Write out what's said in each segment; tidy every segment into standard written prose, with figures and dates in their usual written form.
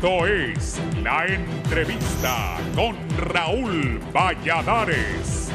Esto es La Entrevista con Raúl Valladares.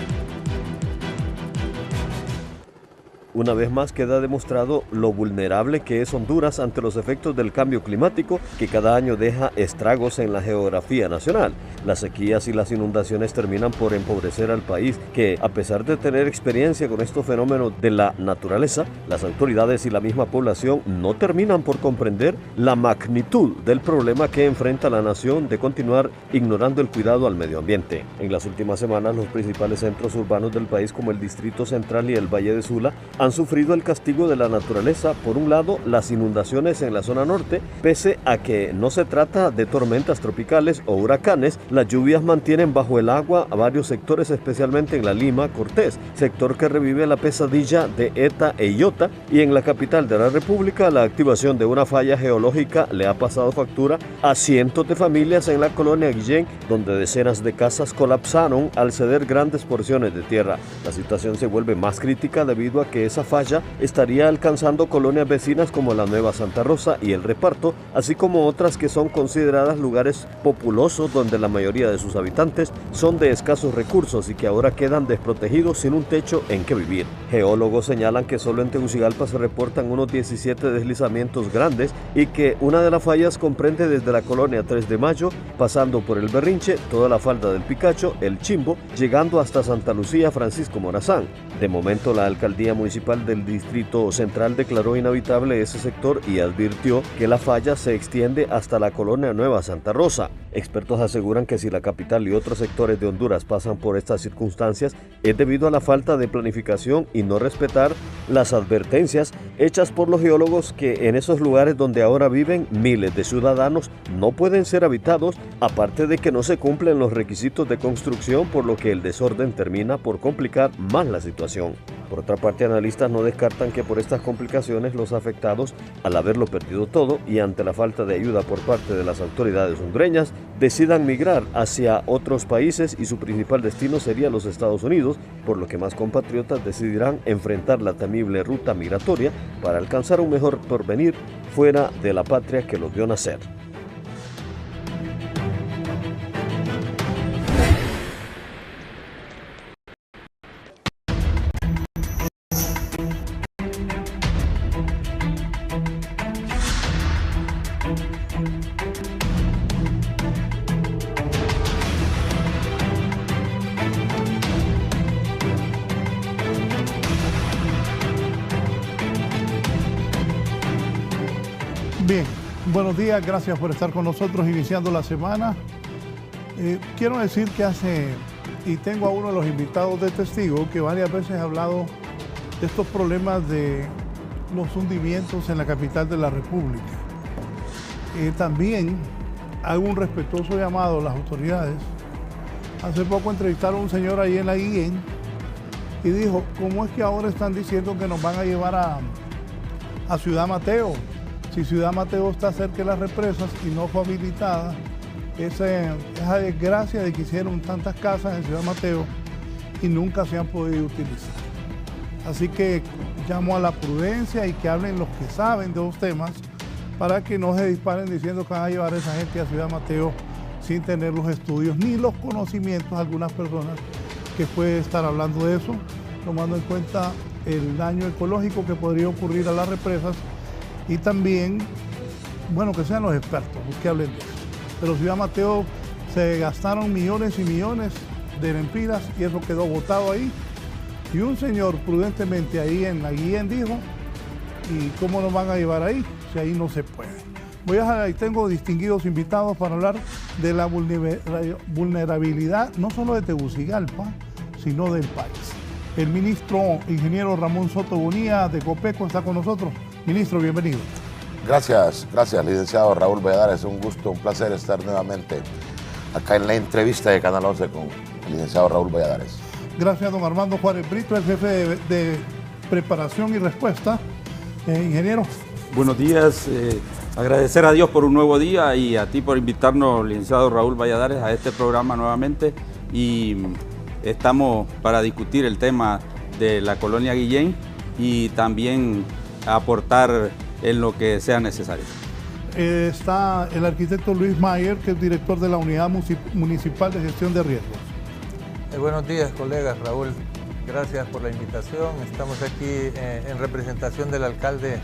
Una vez más queda demostrado lo vulnerable que es Honduras ante los efectos del cambio climático que cada año deja estragos en la geografía nacional. Las sequías y las inundaciones terminan por empobrecer al país que, a pesar de tener experiencia con estos fenómenos de la naturaleza, las autoridades y la misma población no terminan por comprender la magnitud del problema que enfrenta la nación de continuar ignorando el cuidado al medio ambiente. En las últimas semanas, los principales centros urbanos del país como el Distrito Central y el Valle de Sula han sufrido el castigo de la naturaleza. Por un lado, las inundaciones en la zona norte, pese a que no se trata de tormentas tropicales o huracanes, las lluvias mantienen bajo el agua a varios sectores, especialmente en la Lima, Cortés, sector que revive la pesadilla de Eta e Iota, y en la capital de la República, la activación de una falla geológica le ha pasado factura a cientos de familias en la colonia Guillén, donde decenas de casas colapsaron al ceder grandes porciones de tierra. La situación se vuelve más crítica debido a que esa falla estaría alcanzando colonias vecinas como la Nueva Santa Rosa y El Reparto, así como otras que son consideradas lugares populosos donde la mayoría de sus habitantes son de escasos recursos y que ahora quedan desprotegidos sin un techo en que vivir. Geólogos señalan que solo en Tegucigalpa se reportan unos 17 deslizamientos grandes y que una de las fallas comprende desde la colonia 3 de Mayo, pasando por el Berrinche, toda la falda del Picacho, el Chimbo, llegando hasta Santa Lucía, Francisco Morazán. De momento, la alcaldía municipal del Distrito Central declaró inhabitable ese sector y advirtió que la falla se extiende hasta la colonia Nueva Santa Rosa. Expertos aseguran que si la capital y otros sectores de Honduras pasan por estas circunstancias es debido a la falta de planificación y no respetar las advertencias hechas por los geólogos que en esos lugares donde ahora viven miles de ciudadanos no pueden ser habitados, aparte de que no se cumplen los requisitos de construcción, por lo que el desorden termina por complicar más la situación. Por otra parte, analistas no descartan que por estas complicaciones los afectados, al haberlo perdido todo y ante la falta de ayuda por parte de las autoridades hondureñas, decidan migrar hacia otros países y su principal destino sería los Estados Unidos, por lo que más compatriotas decidirán enfrentar la temible ruta migratoria para alcanzar un mejor porvenir fuera de la patria que los vio nacer. Bien, buenos días, gracias por estar con nosotros iniciando la semana. Quiero decir que y tengo a uno de los invitados de testigo que varias veces ha hablado de estos problemas de los hundimientos en la capital de la República. También hago un respetuoso llamado a las autoridades. Hace poco entrevistaron a un señor ahí en la Guillén y dijo, ¿cómo es que ahora están diciendo que nos van a llevar a Ciudad Mateo? Si Ciudad Mateo está cerca de las represas y no fue habilitada, esa desgracia de que hicieron tantas casas en Ciudad Mateo y nunca se han podido utilizar. Así que llamo a la prudencia y que hablen los que saben de los temas para que no se disparen diciendo que van a llevar a esa gente a Ciudad Mateo sin tener los estudios ni los conocimientos, algunas personas que pueden estar hablando de eso, tomando en cuenta el daño ecológico que podría ocurrir a las represas. Y también, bueno, que sean los expertos los que hablen de eso. Pero Ciudad Mateo se gastaron millones y millones de lempiras y eso quedó botado ahí. Y un señor prudentemente ahí en la Guillén dijo, ¿y cómo nos van a llevar ahí? Si ahí no se puede. Ahí tengo distinguidos invitados para hablar de la vulnerabilidad, no solo de Tegucigalpa, sino del país. El ministro ingeniero Ramón Soto Bonilla de Copeco está con nosotros. Ministro, bienvenido. Gracias, licenciado Raúl Valladares. Un gusto, un placer estar nuevamente acá en la entrevista de Canal 11 con el licenciado Raúl Valladares. Gracias, don Armando Juárez Brito, el jefe de preparación y respuesta. Ingeniero. Buenos días. Agradecer a Dios por un nuevo día y a ti por invitarnos, licenciado Raúl Valladares, a este programa nuevamente. Y estamos para discutir el tema de la colonia Guillén y también aportar en lo que sea necesario. está el arquitecto Luis Mayer, que es director de la Unidad Municipal de Gestión de Riesgos. Buenos días, colegas. Raúl, gracias por la invitación. Estamos aquí en representación del alcalde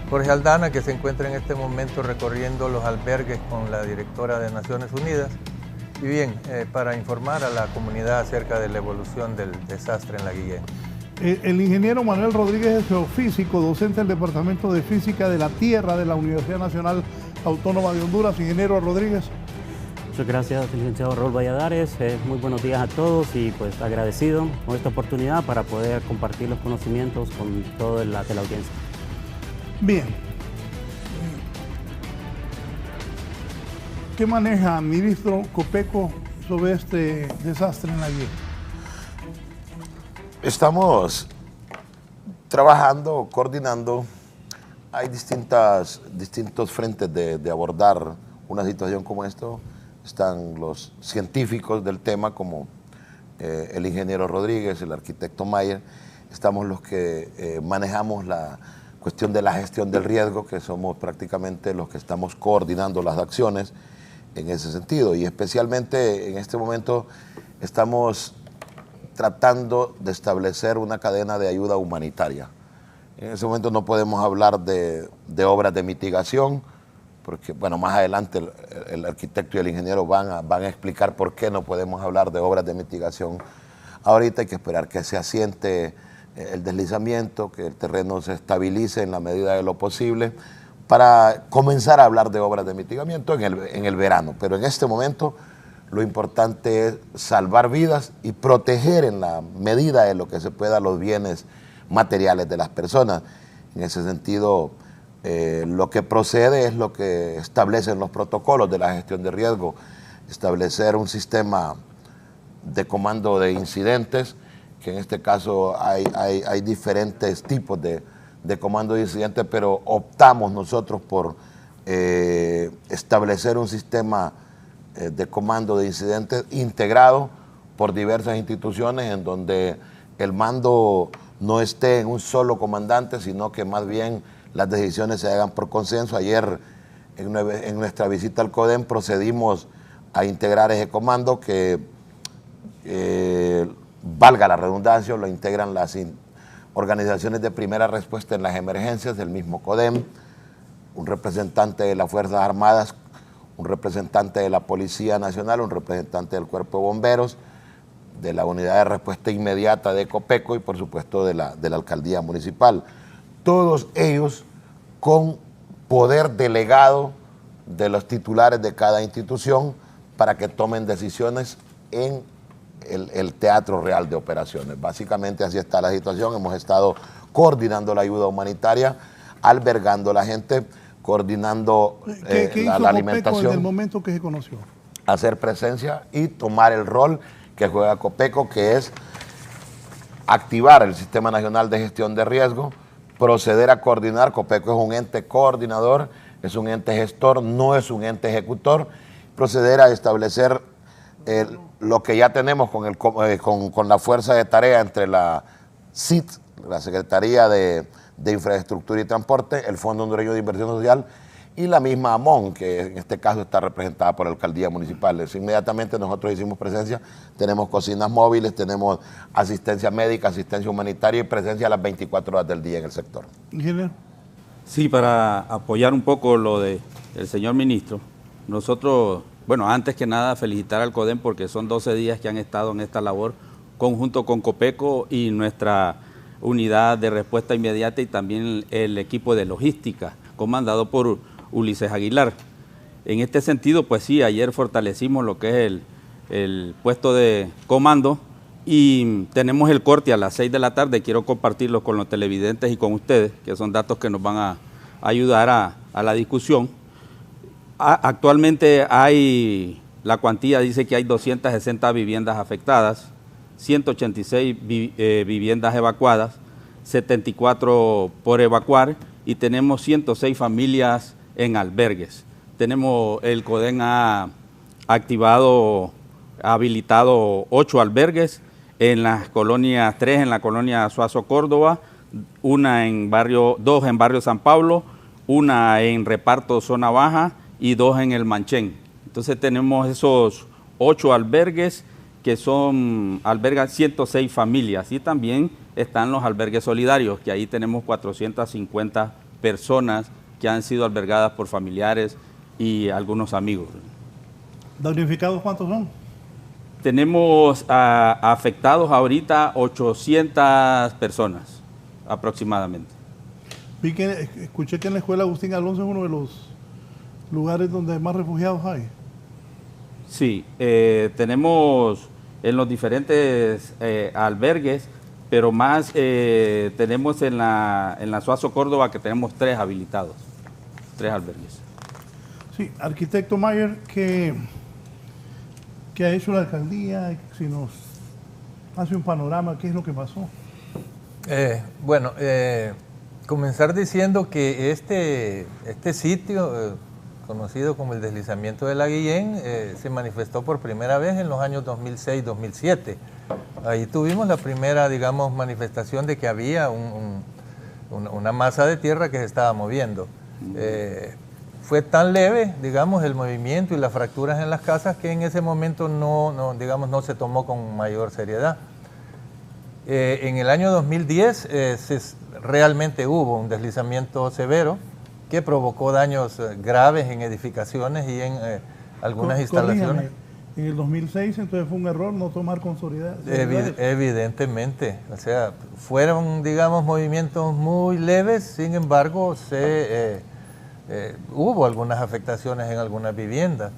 Jorge Aldana, que se encuentra en este momento recorriendo los albergues con la directora de Naciones Unidas. Y bien, para informar a la comunidad acerca de la evolución del desastre en la Guillén. El ingeniero Manuel Rodríguez es geofísico, docente del Departamento de Física de la Tierra de la Universidad Nacional Autónoma de Honduras. Ingeniero Rodríguez. Muchas gracias, licenciado Raúl Valladares. Muy buenos días a todos y pues agradecido con esta oportunidad para poder compartir los conocimientos con toda la audiencia. Bien. ¿Qué maneja, ministro Copeco, sobre este desastre en la Guillén? Estamos trabajando, coordinando. Hay distintos frentes de abordar una situación como esto. Están los científicos del tema, como el ingeniero Rodríguez, el arquitecto Mayer. Estamos los que manejamos la cuestión de la gestión del riesgo, que somos prácticamente los que estamos coordinando las acciones en ese sentido. Y especialmente en este momento estamos tratando de establecer una cadena de ayuda humanitaria. En ese momento no podemos hablar de obras de mitigación, porque bueno, más adelante el arquitecto y el ingeniero van a explicar por qué no podemos hablar de obras de mitigación. Ahorita hay que esperar que se asiente el deslizamiento, que el terreno se estabilice en la medida de lo posible, para comenzar a hablar de obras de mitigamiento en el verano. Pero en este momento lo importante es salvar vidas y proteger en la medida de lo que se pueda los bienes materiales de las personas. En ese sentido, lo que procede es lo que establecen los protocolos de la gestión de riesgo, establecer un sistema de comando de incidentes, que en este caso hay diferentes tipos de comando de incidentes, pero optamos nosotros por establecer un sistema de comando de incidentes integrado por diversas instituciones, en donde el mando no esté en un solo comandante, sino que más bien las decisiones se hagan por consenso. Ayer, en nuestra visita al CODEM, procedimos a integrar ese comando que, valga la redundancia, lo integran las organizaciones de primera respuesta en las emergencias del mismo CODEM, un representante de las Fuerzas Armadas, un representante de la Policía Nacional, un representante del Cuerpo de Bomberos, de la Unidad de Respuesta Inmediata de Copeco y por supuesto de la Alcaldía Municipal. Todos ellos con poder delegado de los titulares de cada institución para que tomen decisiones en el teatro real de operaciones. Básicamente así está la situación. Hemos estado coordinando la ayuda humanitaria, albergando a la gente, coordinando ¿Qué hizo la alimentación. en el momento que se conoció? Hacer presencia y tomar el rol que juega Copeco, que es activar el Sistema Nacional de Gestión de Riesgo, proceder a coordinar. Copeco es un ente coordinador, es un ente gestor, no es un ente ejecutor. Proceder a establecer lo que ya tenemos con la fuerza de tarea entre la SIT, la Secretaría de Infraestructura y Transporte, el Fondo Hondureño de Inversión Social y la misma AMON, que en este caso está representada por la Alcaldía Municipal. Inmediatamente nosotros hicimos presencia, tenemos cocinas móviles, tenemos asistencia médica, asistencia humanitaria y presencia a las 24 horas del día en el sector. ¿Ingeniero? Sí, para apoyar un poco lo del señor ministro, nosotros, bueno, antes que nada felicitar al CODEM porque son 12 días que han estado en esta labor conjunto con Copeco y nuestra unidad de respuesta inmediata y también el equipo de logística comandado por Ulises Aguilar. En este sentido, pues sí, ayer fortalecimos lo que es el puesto de comando y tenemos el corte a las 6 de la tarde. Quiero compartirlo con los televidentes y con ustedes, que son datos que nos van a ayudar a la discusión. Actualmente la cuantía dice que hay 260 viviendas afectadas, 186 viviendas evacuadas, 74 por evacuar y tenemos 106 familias en albergues. El CODEM ha habilitado 8 albergues en las colonias, 3 en la colonia Suazo Córdoba, 2 en barrio San Pablo, una en reparto zona baja y 2 en el Manchén. Entonces tenemos esos 8 albergues que albergan 106 familias, y también están los albergues solidarios, que ahí tenemos 450 personas que han sido albergadas por familiares y algunos amigos. ¿Damnificados cuántos son? Tenemos afectados ahorita 800 personas aproximadamente. Escuché que en la escuela Agustín Alonso es uno de los lugares donde más refugiados hay. Sí, tenemos en los diferentes albergues, pero más tenemos en la Suazo Córdoba, que tenemos 3 habilitados, 3 albergues. Sí, arquitecto Mayer, ¿qué ha hecho la alcaldía? Si nos hace un panorama, ¿qué es lo que pasó? Comenzar diciendo que este sitio, conocido como el deslizamiento de la Guillén, se manifestó por primera vez en los años 2006-2007. Ahí tuvimos la primera, digamos, manifestación de que había una masa de tierra que se estaba moviendo. Fue tan leve, digamos, el movimiento y las fracturas en las casas, que en ese momento no se tomó con mayor seriedad. En el año 2010 realmente hubo un deslizamiento severo que provocó daños graves en edificaciones y en algunas instalaciones. En el 2006 entonces fue un error no tomar con seriedad. Evidentemente, o sea, fueron, digamos, movimientos muy leves, sin embargo, hubo algunas afectaciones en algunas viviendas.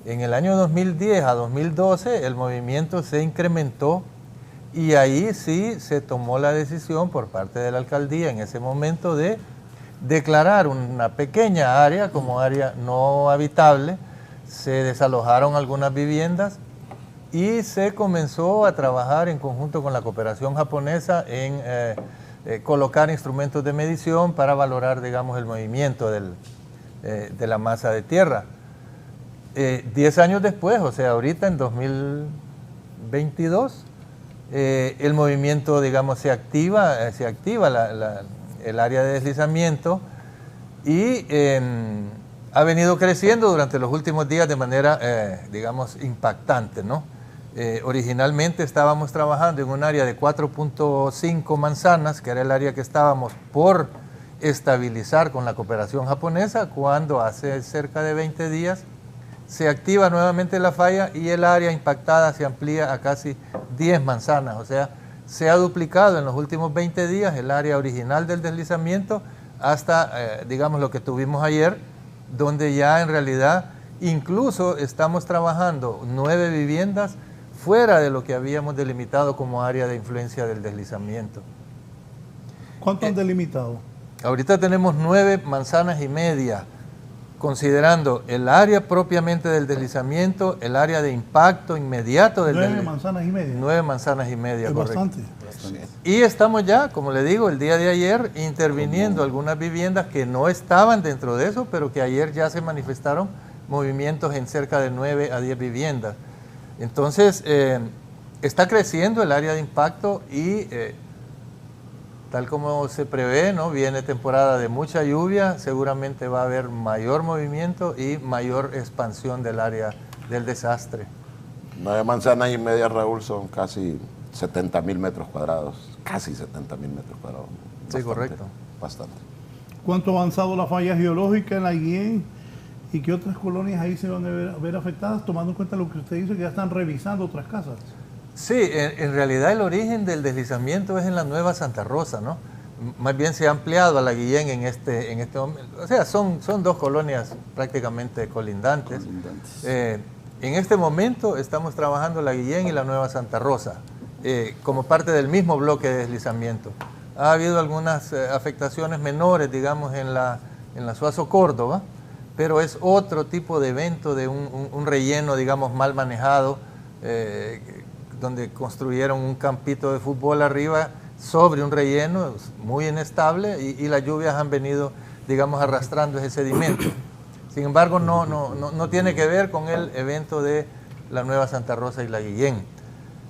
En el año 2010 a 2012 el movimiento se incrementó, y ahí sí se tomó la decisión por parte de la alcaldía en ese momento de declarar una pequeña área como área no habitable. Se desalojaron algunas viviendas y se comenzó a trabajar en conjunto con la cooperación japonesa en colocar instrumentos de medición para valorar, digamos, el movimiento de la masa de tierra. 10 años después, o sea, ahorita en 2022, el movimiento, digamos, se activa el área de deslizamiento, y ha venido creciendo durante los últimos días de manera, digamos, impactante, ¿no? Originalmente estábamos trabajando en un área de 4.5 manzanas, que era el área que estábamos por estabilizar con la cooperación japonesa, cuando hace cerca de 20 días se activa nuevamente la falla y el área impactada se amplía a casi 10 manzanas. O sea, se ha duplicado en los últimos 20 días el área original del deslizamiento hasta, digamos, lo que tuvimos ayer, donde ya en realidad incluso estamos trabajando 9 viviendas fuera de lo que habíamos delimitado como área de influencia del deslizamiento. ¿Cuánto han delimitado? Ahorita tenemos 9 manzanas y media, considerando el área propiamente del deslizamiento, el área de impacto inmediato del 9 manzanas y media. 9 manzanas y media, es correcto. Bastante. Y estamos ya, como le digo, el día de ayer interviniendo algunas viviendas que no estaban dentro de eso, pero que ayer ya se manifestaron movimientos en cerca de 9 a 10 viviendas. Entonces, está creciendo el área de impacto y tal como se prevé, ¿no? Viene temporada de mucha lluvia, seguramente va a haber mayor movimiento y mayor expansión del área del desastre. 9 manzanas y media, Raúl, son casi 70.000 metros cuadrados, casi 70.000 metros cuadrados. Sí, correcto. Bastante. ¿Cuánto ha avanzado la falla geológica en la Guillén y qué otras colonias ahí se van a ver afectadas, tomando en cuenta lo que usted dice, que ya están revisando otras casas? Sí, en realidad el origen del deslizamiento es en la Nueva Santa Rosa, ¿no? Más bien se ha ampliado a la Guillén en este momento. O sea, son 2 colonias prácticamente colindantes. En este momento estamos trabajando la Guillén y la Nueva Santa Rosa como parte del mismo bloque de deslizamiento. Ha habido algunas afectaciones menores, digamos, en la Suazo Córdoba, pero es otro tipo de evento de un relleno, digamos, mal manejado, donde construyeron un campito de fútbol arriba sobre un relleno muy inestable y las lluvias han venido, digamos, arrastrando ese sedimento. Sin embargo, no tiene que ver con el evento de la Nueva Santa Rosa y la Guillén.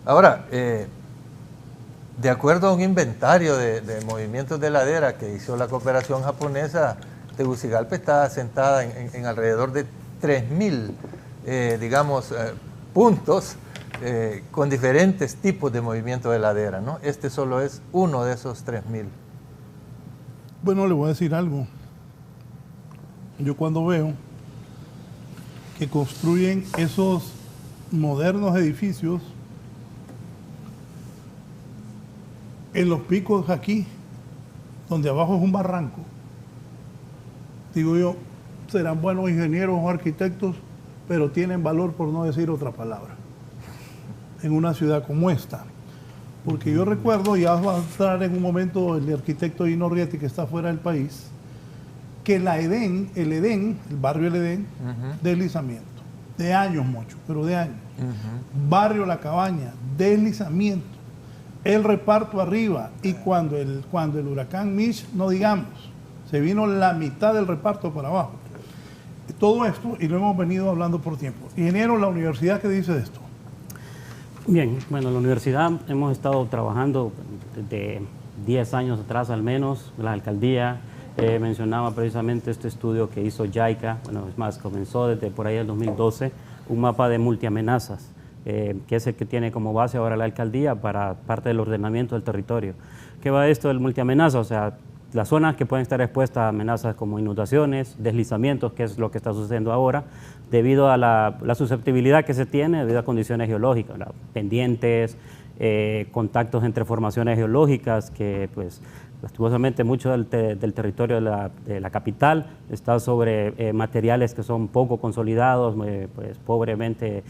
Ahora, de acuerdo a un inventario de movimientos de ladera que hizo la cooperación japonesa Tegucigalpa está asentada en alrededor de 3.000, puntos con diferentes tipos de movimiento de ladera, ¿no? Este solo es uno de esos 3.000. Bueno, le voy a decir algo. Yo cuando veo que construyen esos modernos edificios en los picos aquí, donde abajo es un barranco, digo yo, serán buenos ingenieros o arquitectos, pero tienen valor, por no decir otra palabra, en una ciudad como esta. Porque yo recuerdo, ya va a entrar en un momento el arquitecto Dino Rietti, que está fuera del país, que el barrio El Edén, deslizamiento, de años mucho, pero de años. Barrio La Cabaña, deslizamiento, el reparto arriba, y cuando el huracán Mitch, no digamos, se vino la mitad del reparto para abajo. Todo esto, y lo hemos venido hablando por tiempo. Ingeniero, la universidad, ¿qué dice de esto? Bien, bueno, la universidad hemos estado trabajando desde 10 años atrás al menos, la alcaldía mencionaba precisamente este estudio que hizo JICA, bueno, es más, comenzó desde por ahí el 2012, un mapa de multiamenazas, que es el que tiene como base ahora la alcaldía para parte del ordenamiento del territorio. ¿Qué va esto del multiamenaza? O sea, las zonas que pueden estar expuestas a amenazas como inundaciones, deslizamientos, que es lo que está sucediendo ahora, debido a la susceptibilidad que se tiene debido a condiciones geológicas, pendientes, contactos entre formaciones geológicas, que pues lastimosamente mucho del territorio de la capital está sobre materiales que son poco consolidados, pues pobremente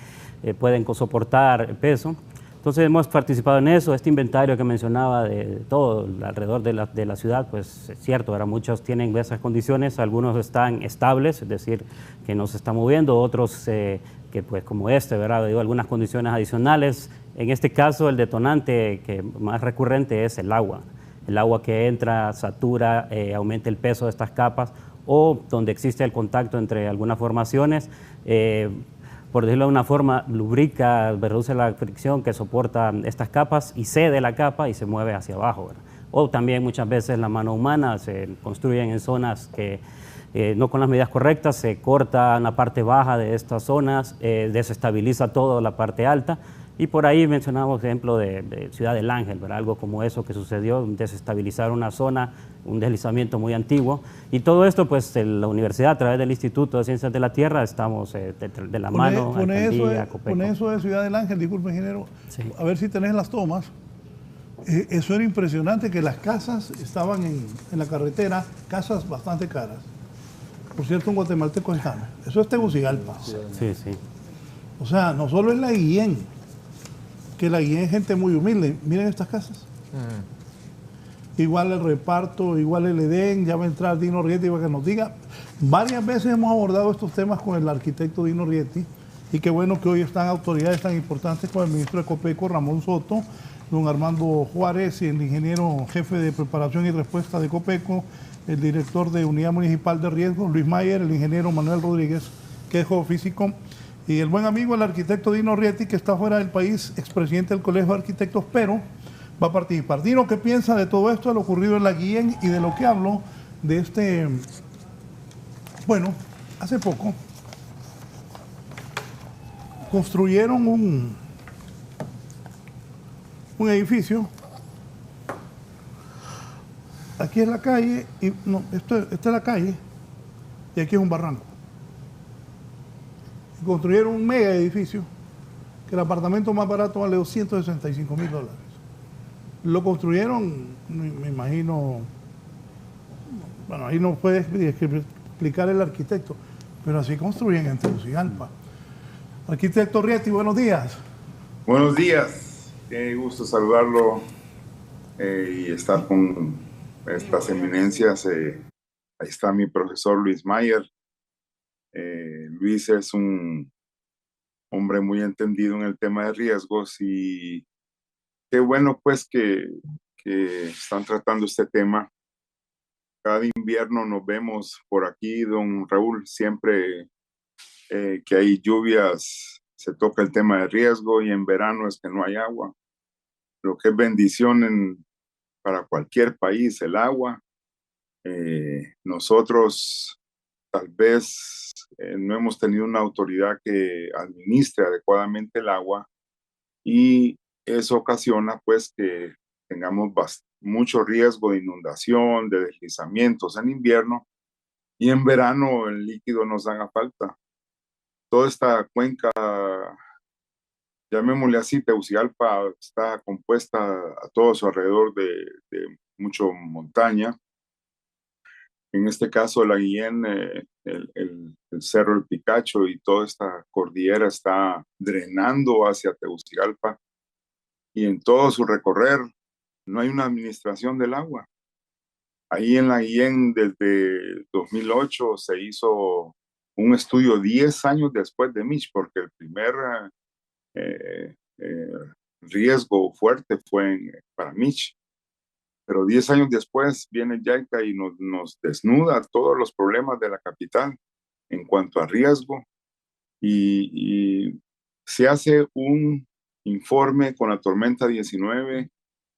pueden soportar peso. Entonces hemos participado en eso. Este inventario que mencionaba de todo alrededor de la ciudad, pues es cierto, ahora muchos tienen esas condiciones, algunos están estables, es decir, que no se están moviendo, otros que pues como ¿verdad? Digo, algunas condiciones adicionales. En este caso el detonante que más recurrente es el agua. El agua que entra, satura, aumenta el peso de estas capas, o donde existe el contacto entre algunas formaciones, por decirlo de una forma, lubrica, reduce la fricción que soporta estas capas y cede la capa y se mueve hacia abajo, ¿verdad? O también muchas veces la mano humana se construyen en zonas que no con las medidas correctas, se corta la parte baja de estas zonas, desestabiliza toda la parte alta. Y por ahí mencionamos ejemplo de Ciudad del Ángel, ¿verdad? Algo como eso que sucedió, desestabilizar una zona, un deslizamiento muy antiguo. Y todo esto, pues, en la universidad, a través del Instituto de Ciencias de la Tierra, estamos de la mano, alcaldía, Copeco. Con eso de Ciudad del Ángel, disculpe, ingeniero, sí. A ver si tenés las tomas. Eso era impresionante, que las casas estaban en la carretera, casas bastante caras. Por cierto, un guatemalteco está. Eso es Tegucigalpa. Sí, sí. O sea, no solo es la Guillén, que la Guillén es gente muy humilde. Miren estas casas. Igual el reparto, igual el Edén, ya va a entrar Dino Rietti para que nos diga. Varias veces hemos abordado estos temas con el arquitecto Dino Rietti, y qué bueno que hoy están autoridades tan importantes como el ministro de Copeco, Ramón Soto, don Armando Juárez, y el ingeniero jefe de preparación y respuesta de Copeco, el director de Unidad Municipal de Riesgo, Luis Mayer, el ingeniero Manuel Rodríguez, que es geofísico, y el buen amigo, el arquitecto Dino Rietti, que está fuera del país, expresidente del Colegio de Arquitectos, pero va a participar. Dino, ¿qué piensa de todo esto, de lo ocurrido en la Guillén y de lo que habló de este... Bueno, hace poco construyeron un edificio. Aquí es la calle, y no, esta es la calle, y aquí es un barranco. Y construyeron un mega edificio, que el apartamento más barato vale $265,000. Lo construyeron, me imagino, bueno, ahí no puede explicar el arquitecto, pero así construyen en Tegucigalpa. Arquitecto Rietti, buenos días. Buenos días, qué gusto saludarlo y estar con estas eminencias. Ahí está mi profesor Luis Mayer. Luis es un hombre muy entendido en el tema de riesgos, y qué bueno pues que están tratando este tema. Cada invierno nos vemos por aquí, don Raúl, siempre que hay lluvias se toca el tema de riesgo, y en verano es que no hay agua. Lo que es bendición para cualquier país, el agua. Nosotros tal vez no hemos tenido una autoridad que administre adecuadamente el agua y eso ocasiona pues que tengamos mucho riesgo de inundación, de deslizamientos en invierno y en verano el líquido nos haga falta. Toda esta cuenca, llamémosle así, Tegucigalpa, está compuesta a todo su alrededor de mucho montaña. En este caso, la Guillén, el Cerro El Picacho y toda esta cordillera está drenando hacia Tegucigalpa y en todo su recorrer no hay una administración del agua. Ahí en la Guillén, desde 2008, se hizo un estudio 10 años después de Mitch, porque el primer riesgo fuerte fue para Mitch. Pero 10 años después viene JICA y nos desnuda todos los problemas de la capital en cuanto a riesgo y se hace un informe con la tormenta 19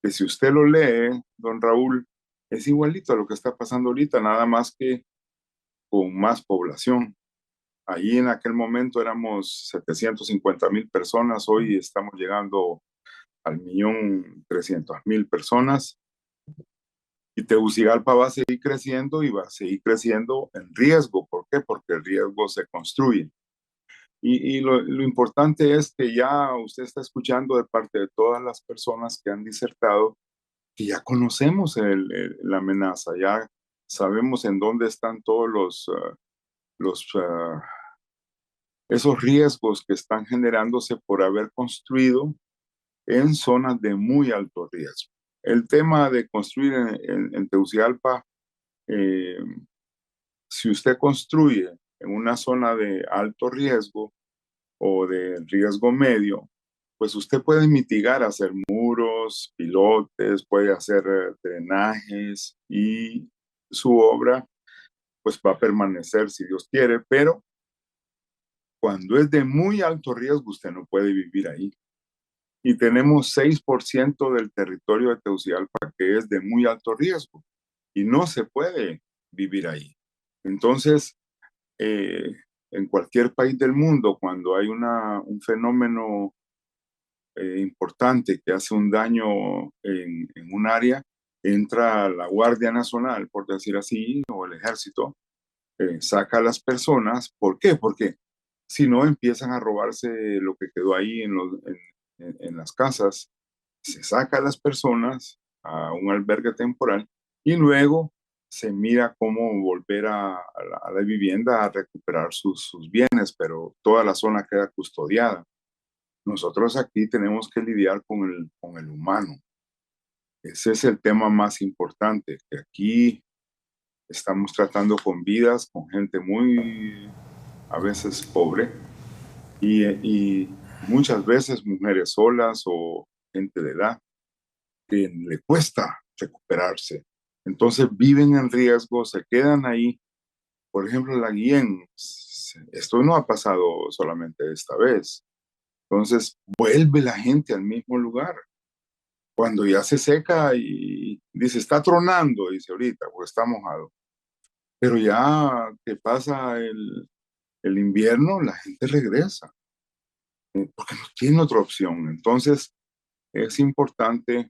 que si usted lo lee, don Raúl, es igualito a lo que está pasando ahorita, nada más que con más población. Allí en aquel momento éramos 750,000 personas, hoy estamos llegando al 1.300.000 personas. Y Tegucigalpa va a seguir creciendo y va a seguir creciendo en riesgo. ¿Por qué? Porque el riesgo se construye. Y lo importante es que ya usted está escuchando de parte de todas las personas que han disertado que ya conocemos la amenaza, ya sabemos en dónde están todos esos riesgos que están generándose por haber construido en zonas de muy alto riesgo. El tema de construir en Tegucigalpa, si usted construye en una zona de alto riesgo o de riesgo medio, pues usted puede mitigar, hacer muros, pilotes, puede hacer drenajes y su obra pues va a permanecer si Dios quiere, pero cuando es de muy alto riesgo usted no puede vivir ahí. Y tenemos 6% del territorio de Tegucigalpa que es de muy alto riesgo y no se puede vivir ahí. Entonces, en cualquier país del mundo, cuando hay un fenómeno importante que hace un daño en un área, entra la Guardia Nacional, por decir así, o el ejército, saca a las personas. ¿Por qué? Porque si no empiezan a robarse lo que quedó ahí en las casas, se saca a las personas a un albergue temporal y luego se mira cómo volver a la vivienda a recuperar sus bienes, pero toda la zona queda custodiada. Nosotros aquí tenemos que lidiar con el humano. Ese es el tema más importante, que aquí estamos tratando con vidas, con gente muy, a veces pobre, y muchas veces mujeres solas o gente de edad que le cuesta recuperarse. Entonces viven en riesgo, se quedan ahí. Por ejemplo, la Guillén, esto no ha pasado solamente esta vez. Entonces vuelve la gente al mismo lugar. Cuando ya se seca y dice, está tronando, dice ahorita, porque está mojado. Pero ya que pasa el invierno, la gente regresa, porque no tiene otra opción. Entonces es importante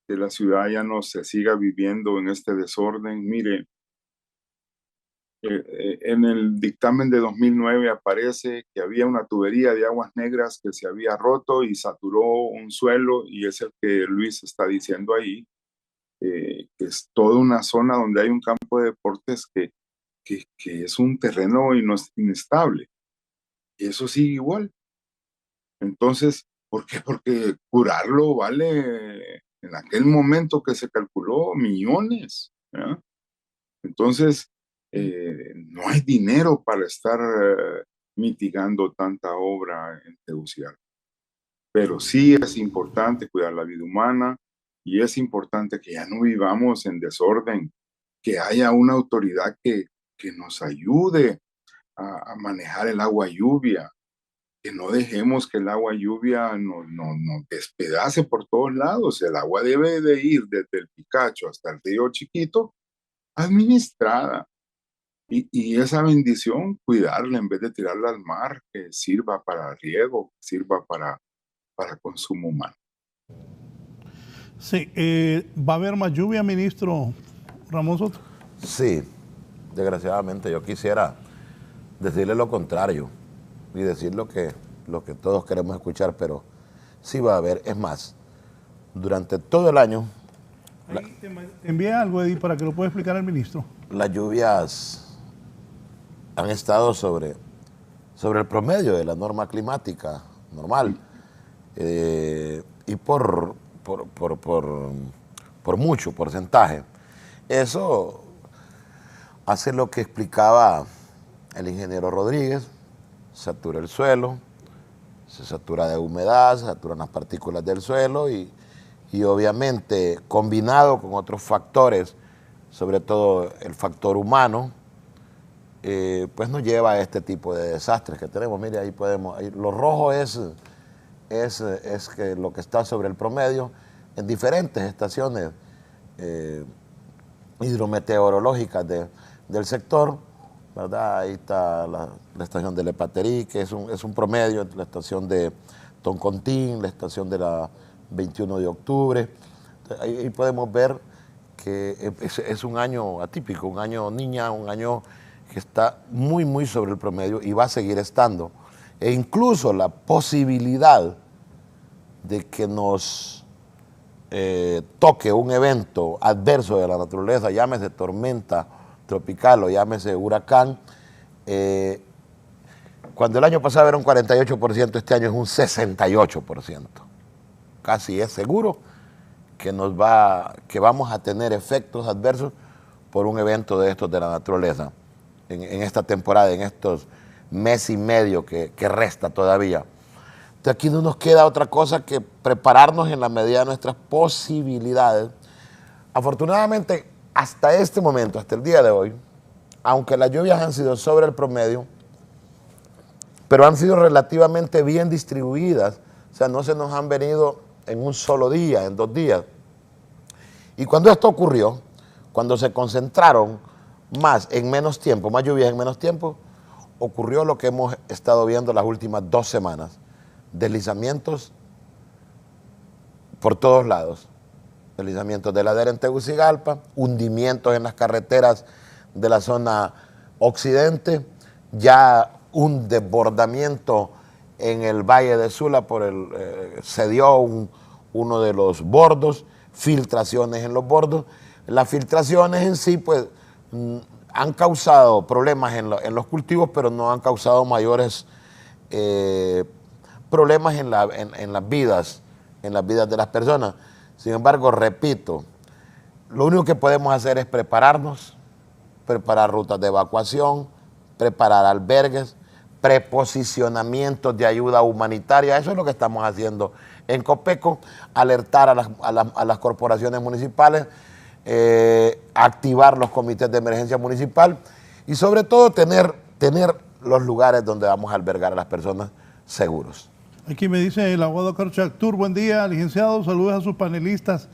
que la ciudad ya no se siga viviendo en este desorden. Mire, en el dictamen de 2009 aparece que había una tubería de aguas negras que se había roto y saturó un suelo, y es el que Luis está diciendo ahí, que es toda una zona donde hay un campo de deportes que es un terreno inestable. Y eso sigue igual. Entonces, ¿por qué? Porque curarlo vale, en aquel momento que se calculó, millones, ¿ya? Entonces, no hay dinero para estar mitigando tanta obra en Tegucigalpa. Pero sí es importante cuidar la vida humana y es importante que ya no vivamos en desorden, que haya una autoridad que nos ayude a manejar el agua lluvia, que no dejemos que el agua lluvia nos despedace por todos lados. El agua debe de ir desde el Picacho hasta el río Chiquito administrada. Y esa bendición, cuidarla en vez de tirarla al mar, que sirva para riego, que sirva para consumo humano. Sí, ¿va a haber más lluvia, ministro Ramón Soto? Sí, desgraciadamente yo quisiera decirle lo contrario y decir lo que todos queremos escuchar, pero sí va a haber. Es más, durante todo el año... Ahí te envié algo, Eddie, para que lo pueda explicar el ministro. Las lluvias han estado sobre el promedio de la norma climática normal y por mucho porcentaje. Eso hace lo que explicaba el ingeniero Rodríguez: satura el suelo, se satura de humedad, se saturan las partículas del suelo y obviamente combinado con otros factores, sobre todo el factor humano, pues nos lleva a este tipo de desastres que tenemos. Mire, ahí podemos, lo rojo es que lo que está sobre el promedio en diferentes estaciones hidrometeorológicas del sector, ¿verdad? Ahí está la estación de Lepaterí, que es un promedio, la estación de Toncontín, la estación de la 21 de octubre. Ahí podemos ver que es un año atípico, un año niña, un año que está muy, muy sobre el promedio y va a seguir estando. E incluso la posibilidad de que nos toque un evento adverso de la naturaleza, llámese tormenta tropical o llámese huracán, cuando el año pasado era un 48%, este año es un 68%. Casi es seguro que vamos a tener efectos adversos por un evento de estos de la naturaleza en esta temporada, en estos mes y medio que resta todavía. Entonces aquí no nos queda otra cosa que prepararnos en la medida de nuestras posibilidades. Afortunadamente, hasta este momento, hasta el día de hoy, aunque las lluvias han sido sobre el promedio, pero han sido relativamente bien distribuidas, o sea, no se nos han venido en un solo día, en 2 días. Y cuando esto ocurrió, cuando se concentraron más en menos tiempo, más lluvias en menos tiempo, ocurrió lo que hemos estado viendo las últimas 2 semanas. Deslizamientos por todos lados. Deslizamientos de ladera en Tegucigalpa, hundimientos en las carreteras de la zona occidente, ya un desbordamiento en el Valle de Sula se dio uno de los bordos, filtraciones en los bordos. Las filtraciones en sí pues han causado problemas en los cultivos, pero no han causado mayores problemas en las vidas de las personas. Sin embargo, repito, lo único que podemos hacer es prepararnos, preparar rutas de evacuación, preparar albergues, preposicionamientos de ayuda humanitaria. Eso es lo que estamos haciendo en Copeco, alertar a las corporaciones municipales, activar los comités de emergencia municipal y sobre todo tener los lugares donde vamos a albergar a las personas seguros. Aquí me dice el abogado Carlos Chactur: buen día, licenciado, saludos a sus panelistas.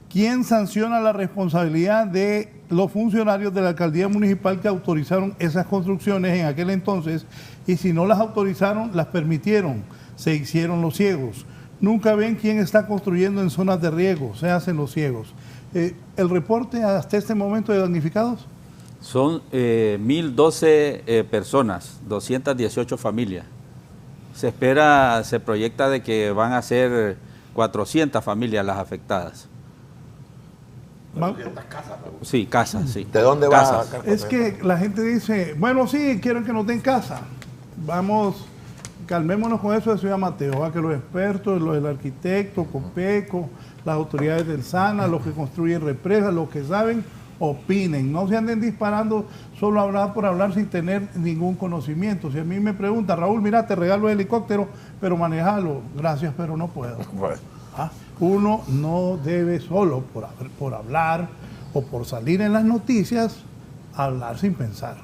¿Quién sanciona la responsabilidad de los funcionarios de la alcaldía municipal que autorizaron esas construcciones en aquel entonces? Y si no las autorizaron, las permitieron, se hicieron los ciegos. Nunca ven quién está construyendo en zonas de riego, se hacen los ciegos. ¿El reporte hasta este momento de damnificados? Son 1.012 personas, 218 familias. Se proyecta de que van a ser 400 familias las afectadas. Sí, casas, sí. ¿De dónde vas? Es que la gente dice, bueno, sí, quieren que nos den casa. Vamos, calmémonos con eso de Ciudad Mateo, que los expertos, los del arquitecto, Copeco, las autoridades del SANA, los que construyen represas, los que saben, opinen. No se anden disparando solo a hablar por hablar sin tener ningún conocimiento. Si a mí me pregunta, Raúl, mira, te regalo el helicóptero, pero manejalo. Gracias, pero no puedo. Bueno. Uno no debe solo por hablar o por salir en las noticias, hablar sin pensar.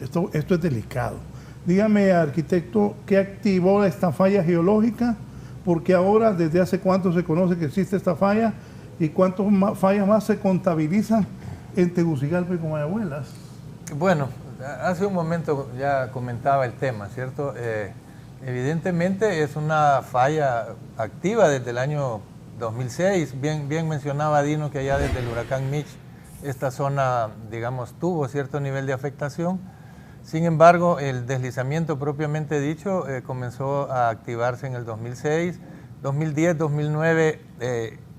Esto es delicado. Dígame, arquitecto, ¿qué activó esta falla geológica? Porque ahora, ¿desde hace cuánto se conoce que existe esta falla? ¿Y cuántas fallas más se contabilizan en Tegucigalpa y Comayagüela. Bueno, hace un momento ya comentaba el tema, ¿cierto? Evidentemente es una falla activa desde el año 2006. Bien mencionaba Dino que allá desde el huracán Mitch esta zona, digamos, tuvo cierto nivel de afectación. Sin embargo, el deslizamiento propiamente dicho comenzó a activarse en el 2006. 2010, 2009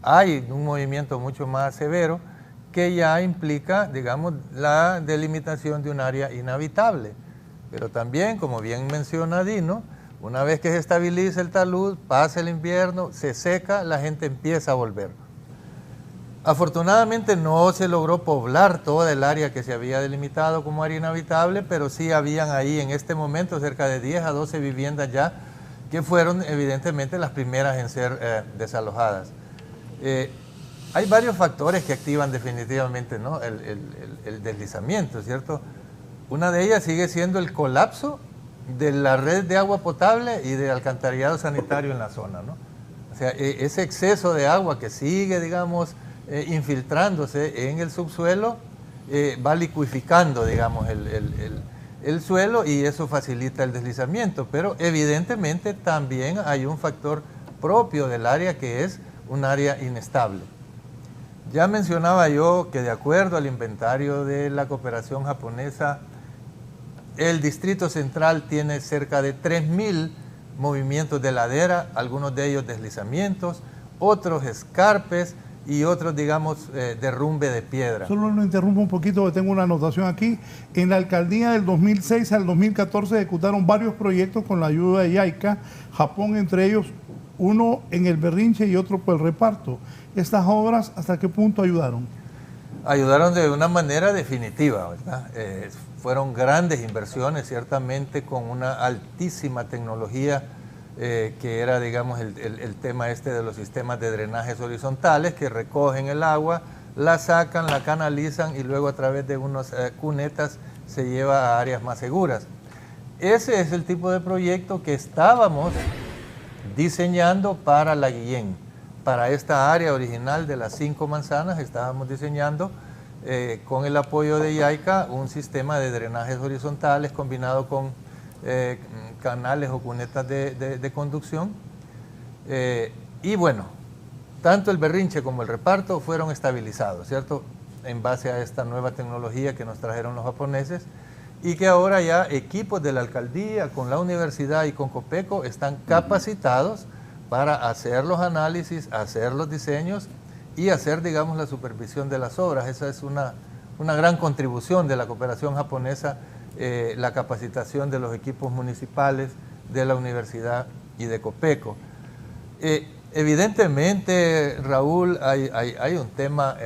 hay un movimiento mucho más severo que ya implica, digamos, la delimitación de un área inhabitable. Pero también, como bien menciona Dino, una vez que se estabiliza el talud, pasa el invierno, se seca, la gente empieza a volver. Afortunadamente no se logró poblar toda el área que se había delimitado como área inhabitable, pero sí habían ahí en este momento cerca de 10 a 12 viviendas ya que fueron evidentemente las primeras en ser desalojadas. Hay varios factores que activan definitivamente, ¿no?, el deslizamiento, ¿cierto? Una de ellas sigue siendo el colapso de la red de agua potable y de alcantarillado sanitario en la zona, ¿no? O sea, ese exceso de agua que sigue, digamos, infiltrándose en el subsuelo, va licuificando, digamos, el suelo y eso facilita el deslizamiento. Pero evidentemente también hay un factor propio del área que es un área inestable. Ya mencionaba yo que de acuerdo al inventario de la cooperación japonesa, el Distrito Central tiene cerca de 3.000 movimientos de ladera, algunos de ellos deslizamientos, otros escarpes y otros, digamos, derrumbe de piedra. Solo lo interrumpo un poquito, porque tengo una anotación aquí. En la alcaldía del 2006 al 2014 ejecutaron varios proyectos con la ayuda de JICA, Japón entre ellos, uno en el Berrinche y otro por el reparto. ¿Estas obras hasta qué punto ayudaron? Ayudaron de una manera definitiva, ¿verdad? Fueron grandes inversiones, ciertamente con una altísima tecnología, que era, digamos, el tema este de los sistemas de drenajes horizontales que recogen el agua, la sacan, la canalizan y luego a través de unas cunetas se lleva a áreas más seguras. Ese es el tipo de proyecto que estábamos diseñando para La Guillén. Para esta área original de las 5 manzanas estábamos diseñando con el apoyo de JICA un sistema de drenajes horizontales combinado con canales o cunetas de conducción. Y bueno, tanto el Berrinche como el reparto fueron estabilizados, ¿cierto?, en base a esta nueva tecnología que nos trajeron los japoneses y que ahora ya equipos de la alcaldía con la universidad y con Copeco están capacitados para hacer los análisis, hacer los diseños y hacer, digamos, la supervisión de las obras. Esa es una gran contribución de la cooperación japonesa, la capacitación de los equipos municipales, de la universidad y de Copeco. Evidentemente, Raúl, hay un tema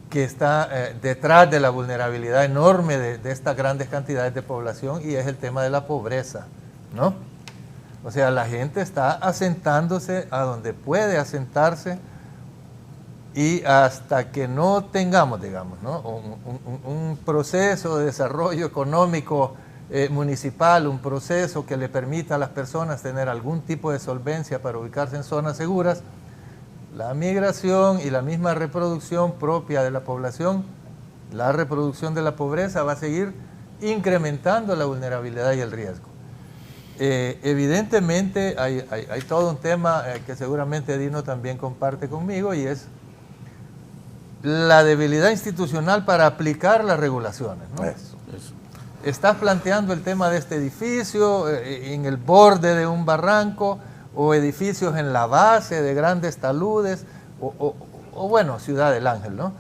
que está detrás de la vulnerabilidad enorme de estas grandes cantidades de población y es el tema de la pobreza, ¿no? O sea, la gente está asentándose a donde puede asentarse y hasta que no tengamos, digamos, ¿no?, un proceso de desarrollo económico municipal, un proceso que le permita a las personas tener algún tipo de solvencia para ubicarse en zonas seguras, la migración y la misma reproducción propia de la población, la reproducción de la pobreza va a seguir incrementando la vulnerabilidad y el riesgo. Evidentemente hay todo un tema que seguramente Dino también comparte conmigo y es la debilidad institucional para aplicar las regulaciones, ¿no? Eso. Estás planteando el tema de este edificio en el borde de un barranco o edificios en la base de grandes taludes o bueno, Ciudad del Ángel, ¿no?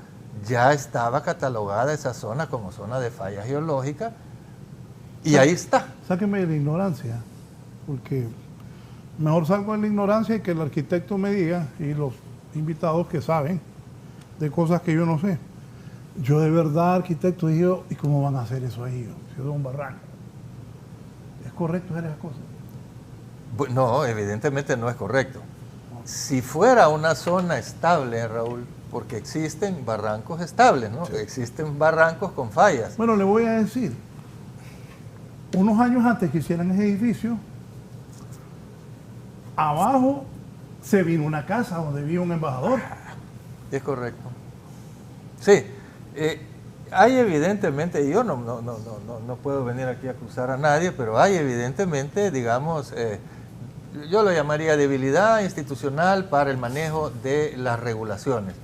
Ya estaba catalogada esa zona como zona de falla geológica y ahí está. Sáqueme de la ignorancia, porque mejor salgo de la ignorancia y que el arquitecto me diga y los invitados que saben de cosas que yo no sé. Yo de verdad, arquitecto, digo, ¿y cómo van a hacer eso ahí? Si es un barranco. ¿Es correcto hacer esas cosas? No, evidentemente no es correcto. Si fuera una zona estable, Raúl, porque existen barrancos estables, ¿no? Sí. Existen barrancos con fallas. Bueno, le voy a decir, unos años antes que hicieran ese edificio, abajo se vino una casa donde vivía un embajador. Es correcto. Sí, hay evidentemente, yo no puedo venir aquí a acusar a nadie, pero hay evidentemente, digamos, yo lo llamaría debilidad institucional para el manejo de las regulaciones.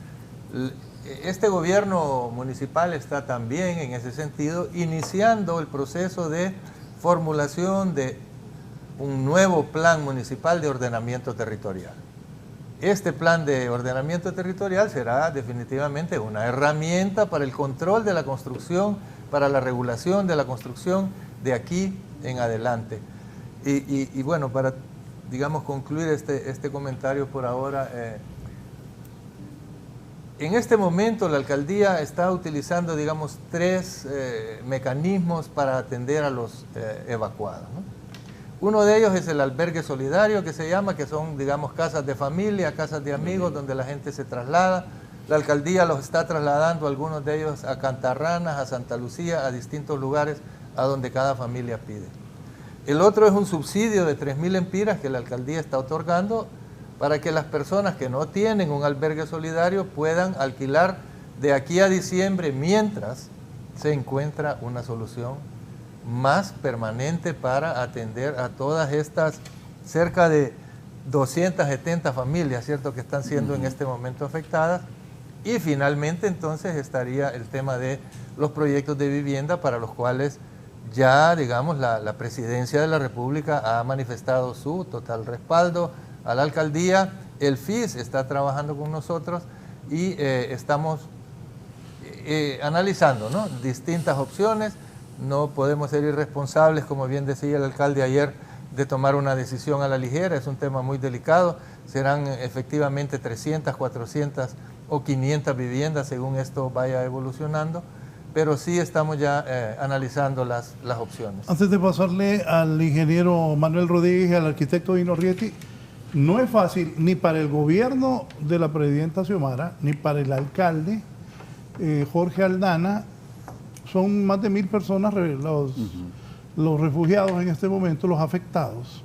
Este gobierno municipal está también en ese sentido iniciando el proceso de formulación de un nuevo plan municipal de ordenamiento territorial. Este plan de ordenamiento territorial será definitivamente una herramienta para el control de la construcción, para la regulación de la construcción de aquí en adelante. Y bueno, para, digamos, concluir este comentario por ahora, en este momento la alcaldía está utilizando, digamos, 3 mecanismos para atender a los evacuados, ¿no? Uno de ellos es el albergue solidario, que se llama, que son, digamos, casas de familia, casas de amigos, donde la gente se traslada. La alcaldía los está trasladando, algunos de ellos a Cantarranas, a Santa Lucía, a distintos lugares a donde cada familia pide. El otro es un subsidio de 3.000 empiras que la alcaldía está otorgando para que las personas que no tienen un albergue solidario puedan alquilar de aquí a diciembre, mientras se encuentra una solución más permanente para atender a todas estas cerca de 270 familias, ¿cierto?, que están siendo en este momento afectadas. Y finalmente entonces estaría el tema de los proyectos de vivienda para los cuales ya, digamos, la Presidencia de la República ha manifestado su total respaldo a la alcaldía. El FIS está trabajando con nosotros y estamos analizando, ¿no?, distintas opciones. No podemos ser irresponsables, como bien decía el alcalde ayer, de tomar una decisión a la ligera. Es un tema muy delicado. Serán efectivamente 300, 400 o 500 viviendas según esto vaya evolucionando, pero sí estamos ya analizando las opciones. Antes de pasarle al ingeniero Manuel Rodríguez y al arquitecto Dino Rieti, no es fácil ni para el gobierno de la presidenta Xiomara, ni para el alcalde Jorge Aldana. Son más de 1.000 personas los refugiados en este momento, los afectados.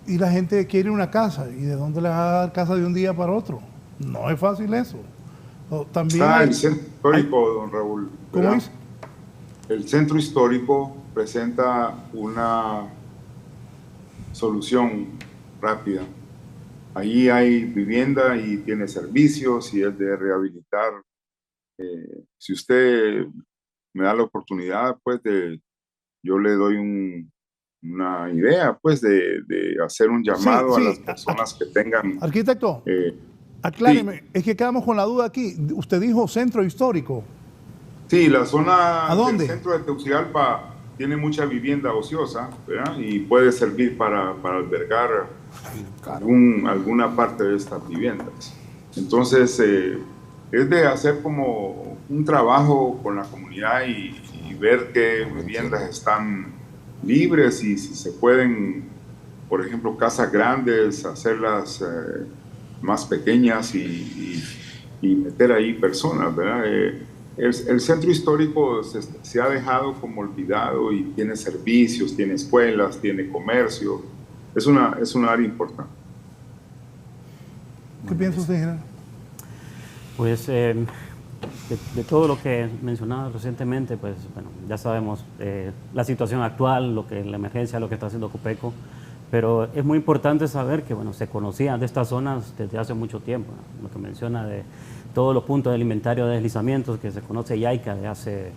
Y la gente quiere una casa. ¿Y de dónde le va a dar casa de un día para otro? No es fácil eso. También el centro histórico, don Raúl. ¿Cómo es? El centro histórico presenta una solución rápida. Allí hay vivienda y tiene servicios y es de rehabilitar. Si usted me da la oportunidad, pues, yo le doy una idea, pues, de hacer un llamado a las personas que tengan... Arquitecto, acláreme, es que quedamos con la duda aquí. Usted dijo centro histórico. Sí, la zona del centro de Tegucigalpa tiene mucha vivienda ociosa, ¿verdad? Y puede servir para albergar alguna parte de estas viviendas. Entonces, es de hacer como un trabajo con la comunidad y ver qué viviendas están libres y si se pueden, por ejemplo, casas grandes, hacerlas más pequeñas y meter ahí personas, ¿verdad? El centro histórico se ha dejado como olvidado y tiene servicios, tiene escuelas, tiene comercio. Es un área importante. ¿Qué piensa usted, general? Pues de todo lo que mencionaba recientemente, pues bueno, ya sabemos la situación actual, la emergencia, lo que está haciendo Copeco, pero es muy importante saber que bueno, se conocían de estas zonas desde hace mucho tiempo, ¿no? Lo que menciona de todos los puntos del inventario de deslizamientos que se conoce YAICA de hace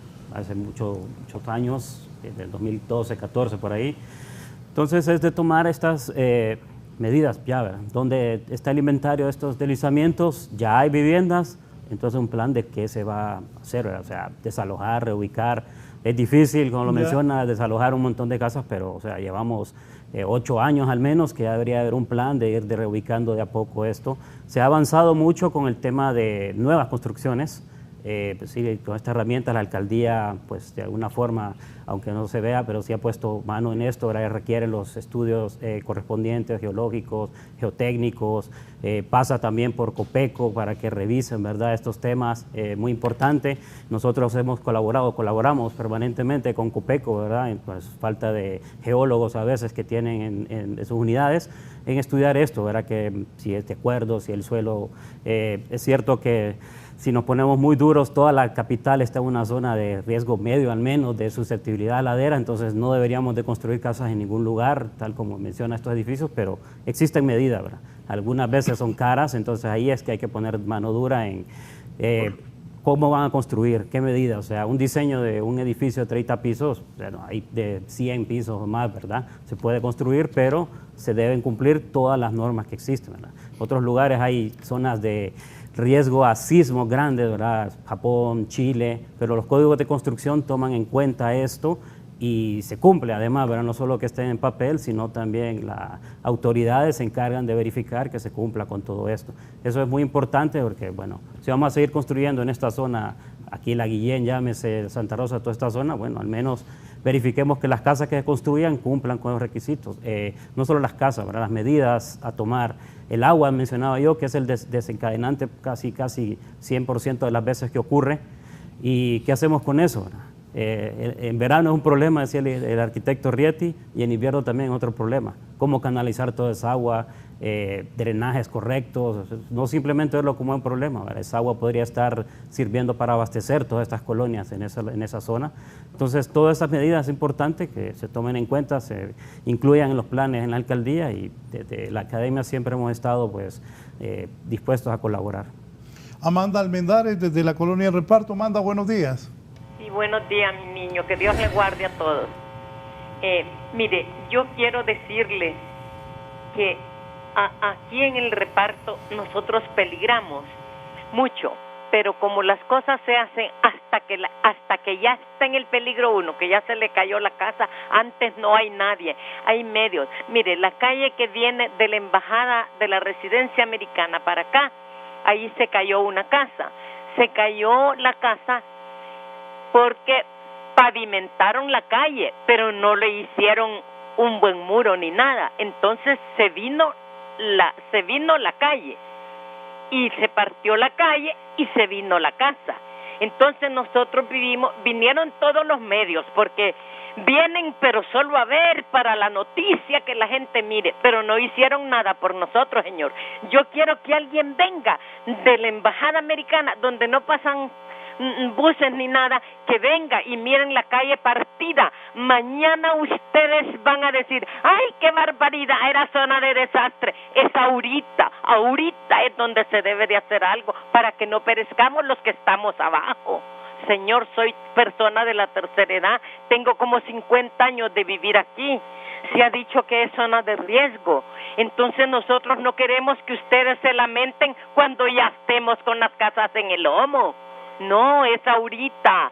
muchos años, desde el 2012, 14 por ahí. Entonces es de tomar estas medidas ya, ¿verdad? Donde está el inventario de estos deslizamientos, ya hay viviendas, entonces un plan de qué se va a hacer, ¿verdad? O sea, desalojar, reubicar. Es difícil, como lo menciona, desalojar un montón de casas, pero o sea, llevamos 8 años al menos que debería haber un plan de ir reubicando de a poco esto. Se ha avanzado mucho con el tema de nuevas construcciones. Pues sí, con esta herramienta la alcaldía, pues de alguna forma, aunque no se vea, pero sí ha puesto mano en esto, ¿verdad? Requiere los estudios correspondientes, geológicos, geotécnicos, pasa también por Copeco para que revisen, ¿verdad?, estos temas, muy importante. Nosotros colaboramos permanentemente con Copeco, ¿verdad? Pues falta de geólogos a veces que tienen en sus unidades, en estudiar esto, ¿verdad?, que si es de acuerdo, si el suelo, es cierto que Si nos ponemos muy duros, toda la capital está en una zona de riesgo medio al menos de susceptibilidad a ladera, entonces no deberíamos de construir casas en ningún lugar, tal como menciona estos edificios, pero existen medidas, ¿verdad? Algunas veces son caras, entonces ahí es que hay que poner mano dura en cómo van a construir, qué medidas, o sea, un diseño de un edificio de 30 pisos, bueno, hay de 100 pisos o más, ¿verdad? Se puede construir, pero se deben cumplir todas las normas que existen, ¿verdad? Otros lugares hay zonas de riesgo a sismos grandes, ¿verdad? Japón, Chile, pero los códigos de construcción toman en cuenta esto y se cumple además, ¿verdad? No solo que estén en papel, sino también las autoridades se encargan de verificar que se cumpla con todo esto. Eso es muy importante porque, bueno, si vamos a seguir construyendo en esta zona, aquí La Guillén, llámese Santa Rosa, toda esta zona, bueno, al menos verifiquemos que las casas que se construyan cumplan con los requisitos. No solo las casas, ¿verdad? Las medidas a tomar. El agua, mencionaba yo, que es el desencadenante casi 100% de las veces que ocurre. ¿Y qué hacemos con eso? En verano es un problema, decía el arquitecto Rieti, y en invierno también es otro problema. Cómo canalizar toda esa agua, drenajes correctos, no simplemente verlo como un problema, ¿verdad? Esa agua podría estar sirviendo para abastecer todas estas colonias en esa zona. Entonces, todas esas medidas es importante que se tomen en cuenta, se incluyan en los planes en la alcaldía, y desde la academia siempre hemos estado pues, dispuestos a colaborar. Amanda Almendares, desde la colonia Reparto. Amanda, buenos días. Sí, buenos días, mi niño, que Dios le guarde a todos. Mire, yo quiero decirle que aquí en el Reparto nosotros peligramos mucho, pero como las cosas se hacen hasta que ya está en el peligro uno, que ya se le cayó la casa, antes no hay nadie, hay medios. Mire, la calle que viene de la embajada de la residencia americana para acá, ahí se cayó una casa. Se cayó la casa porque pavimentaron la calle, pero no le hicieron un buen muro ni nada. Entonces se vino la calle y se partió la calle y se vino la casa. Entonces nosotros vinieron todos los medios, porque vienen pero solo a ver para la noticia que la gente mire, pero no hicieron nada por nosotros, señor. Yo quiero que alguien venga de la embajada americana, donde no pasan buses ni nada, que venga y miren la calle partida. Mañana ustedes van a decir, ay, qué barbaridad, era zona de desastre. Es ahorita es donde se debe de hacer algo para que no perezcamos los que estamos abajo. Señor, soy persona de la tercera edad, tengo como 50 años de vivir aquí. Se ha dicho que es zona de riesgo. Entonces nosotros no queremos que ustedes se lamenten cuando ya estemos con las casas en el lomo. No, es ahorita.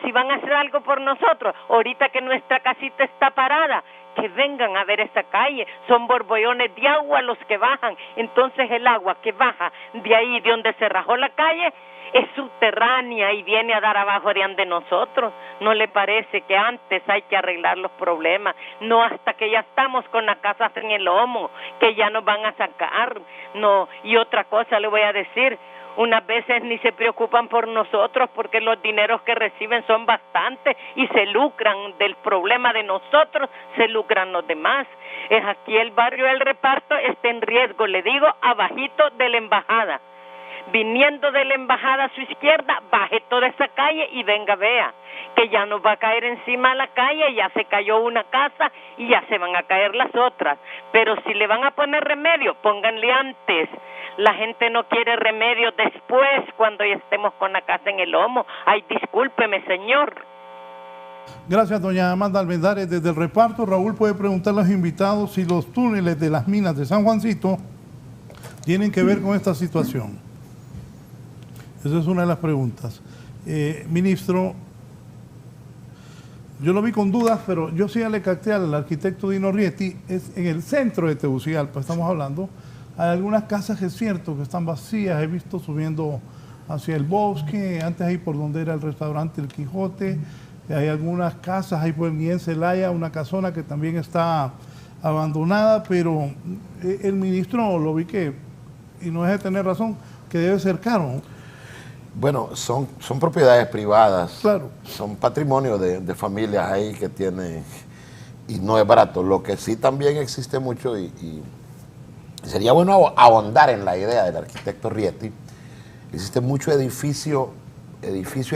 Si van a hacer algo por nosotros, ahorita que nuestra casita está parada, que vengan a ver esa calle. Son borbollones de agua los que bajan. Entonces el agua que baja de ahí, de donde se rajó la calle, es subterránea y viene a dar abajo de nosotros. ¿No le parece que antes hay que arreglar los problemas? No hasta que ya estamos con las casas en el lomo, que ya nos van a sacar. No, y otra cosa le voy a decir, unas veces ni se preocupan por nosotros porque los dineros que reciben son bastantes y se lucran del problema de nosotros, se lucran los demás. Es aquí el barrio del Reparto está en riesgo, le digo, abajito de la embajada. Viniendo de la embajada a su izquierda, baje toda esa calle y venga, vea, que ya nos va a caer encima de la calle, ya se cayó una casa y ya se van a caer las otras. Pero si le van a poner remedio, pónganle antes. La gente no quiere remedio después, cuando ya estemos con la casa en el lomo. Ay, discúlpeme, señor. Gracias, doña Amanda Almendares. Desde el Reparto, Raúl puede preguntar a los invitados si los túneles de las minas de San Juancito tienen que ver con esta situación. Esa es una de las preguntas. Ministro, yo lo vi con dudas, pero yo sí le capté al arquitecto Dino Rieti, es en el centro de Tegucigalpa, estamos hablando. Hay algunas casas que es cierto que están vacías, he visto subiendo hacia el bosque, antes ahí por donde era el restaurante El Quijote, hay algunas casas, ahí por el Celaya, una casona que también está abandonada, pero el ministro lo vi que, y no es de tener razón, que debe ser caro. Bueno, son propiedades privadas, claro. Son patrimonio de familias ahí que tienen, y no es barato. Lo que sí también existe mucho, y sería bueno ahondar en la idea del arquitecto Rieti, existe mucho edificio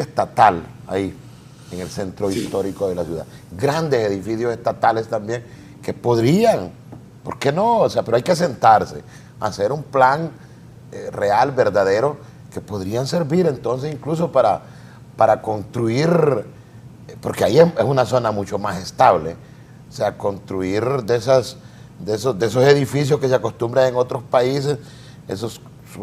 estatal ahí, en el centro histórico de la ciudad. Grandes edificios estatales también que podrían, ¿por qué no? O sea, pero hay que sentarse, hacer un plan real, verdadero, que podrían servir entonces incluso para construir, porque ahí es una zona mucho más estable, o sea, construir de esos edificios que se acostumbran en otros países, esos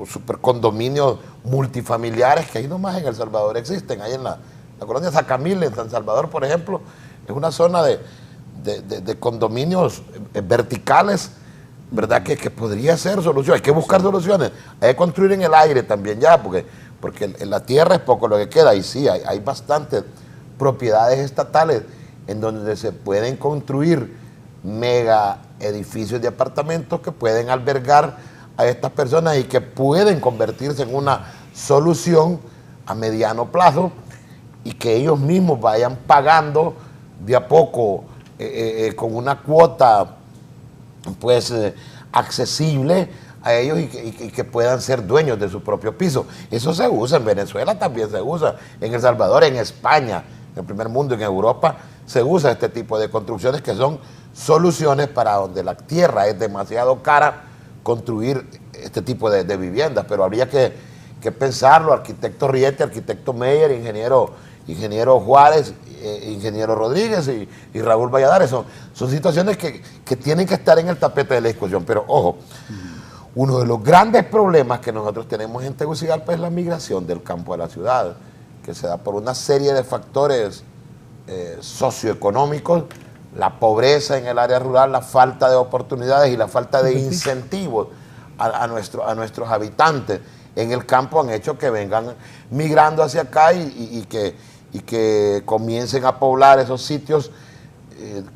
supercondominios multifamiliares que ahí nomás en El Salvador existen. Ahí en la colonia Zacamil, en San Salvador, por ejemplo, es una zona de condominios verticales, ¿verdad? Que podría ser solución. Hay que buscar soluciones. Hay que construir en el aire también ya, porque en la tierra es poco lo que queda. Y sí, hay bastantes propiedades estatales en donde se pueden construir mega edificios de apartamentos que pueden albergar a estas personas y que pueden convertirse en una solución a mediano plazo y que ellos mismos vayan pagando de a poco con una cuota pues accesible a ellos y que puedan ser dueños de su propio piso. Eso se usa en Venezuela, también se usa en El Salvador, en España, en el primer mundo, en Europa, se usa este tipo de construcciones que son soluciones para donde la tierra es demasiado cara construir este tipo de viviendas, pero habría que pensarlo, arquitecto Riete, arquitecto Meyer, ingeniero Juárez, ingeniero Rodríguez y Raúl Valladares. Son situaciones que tienen que estar en el tapete de la discusión, pero ojo, uno de los grandes problemas que nosotros tenemos en Tegucigalpa es la migración del campo a la ciudad, que se da por una serie de factores socioeconómicos, la pobreza en el área rural, la falta de oportunidades y la falta de incentivos a nuestros habitantes en el campo han hecho que vengan migrando hacia acá y que comiencen a poblar esos sitios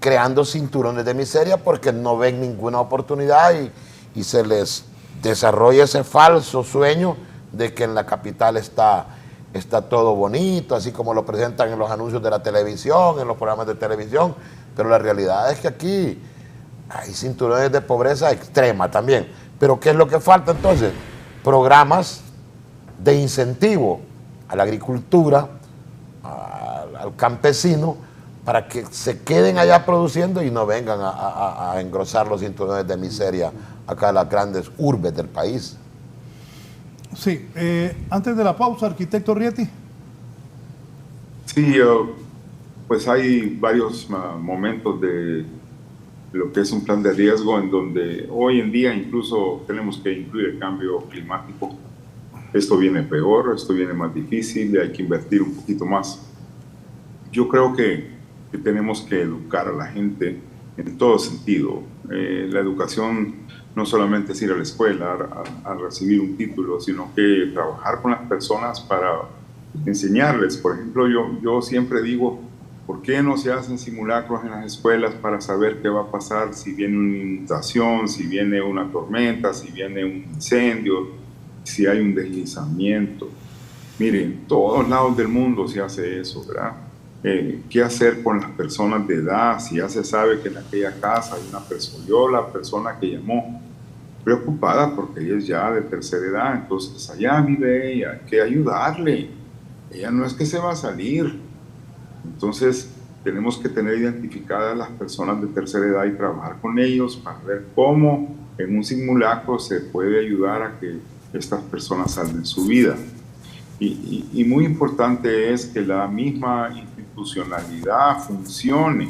creando cinturones de miseria porque no ven ninguna oportunidad y se les desarrolla ese falso sueño de que en la capital está todo bonito, así como lo presentan en los anuncios de la televisión, en los programas de televisión, pero la realidad es que aquí hay cinturones de pobreza extrema también. Pero ¿qué es lo que falta entonces? Programas de incentivo a la agricultura, al campesino, para que se queden allá produciendo y no vengan a engrosar los cinturones de miseria acá en las grandes urbes del país. Sí, antes de la pausa, arquitecto Rieti. Sí, pues hay varios momentos de lo que es un plan de riesgo en donde hoy en día incluso tenemos que incluir el cambio climático. Esto viene peor, esto viene más difícil, hay que invertir un poquito más. Yo creo que tenemos que educar a la gente en todo sentido. La educación no solamente es ir a la escuela a recibir un título, sino que trabajar con las personas para enseñarles. Por ejemplo, yo siempre digo, ¿por qué no se hacen simulacros en las escuelas para saber qué va a pasar si viene una inundación, si viene una tormenta, si viene un incendio, si hay un deslizamiento? Miren, en todos lados del mundo se hace eso, ¿verdad? ¿Qué hacer con las personas de edad? Si ya se sabe que en aquella casa hay una persona, yo la persona que llamó, preocupada porque ella es ya de tercera edad, entonces allá vive ella, hay que ayudarle, ella no es que se va a salir. Entonces tenemos que tener identificadas las personas de tercera edad y trabajar con ellos para ver cómo en un simulacro se puede ayudar a que estas personas salven su vida. Y muy importante es que la misma institucionalidad funcione,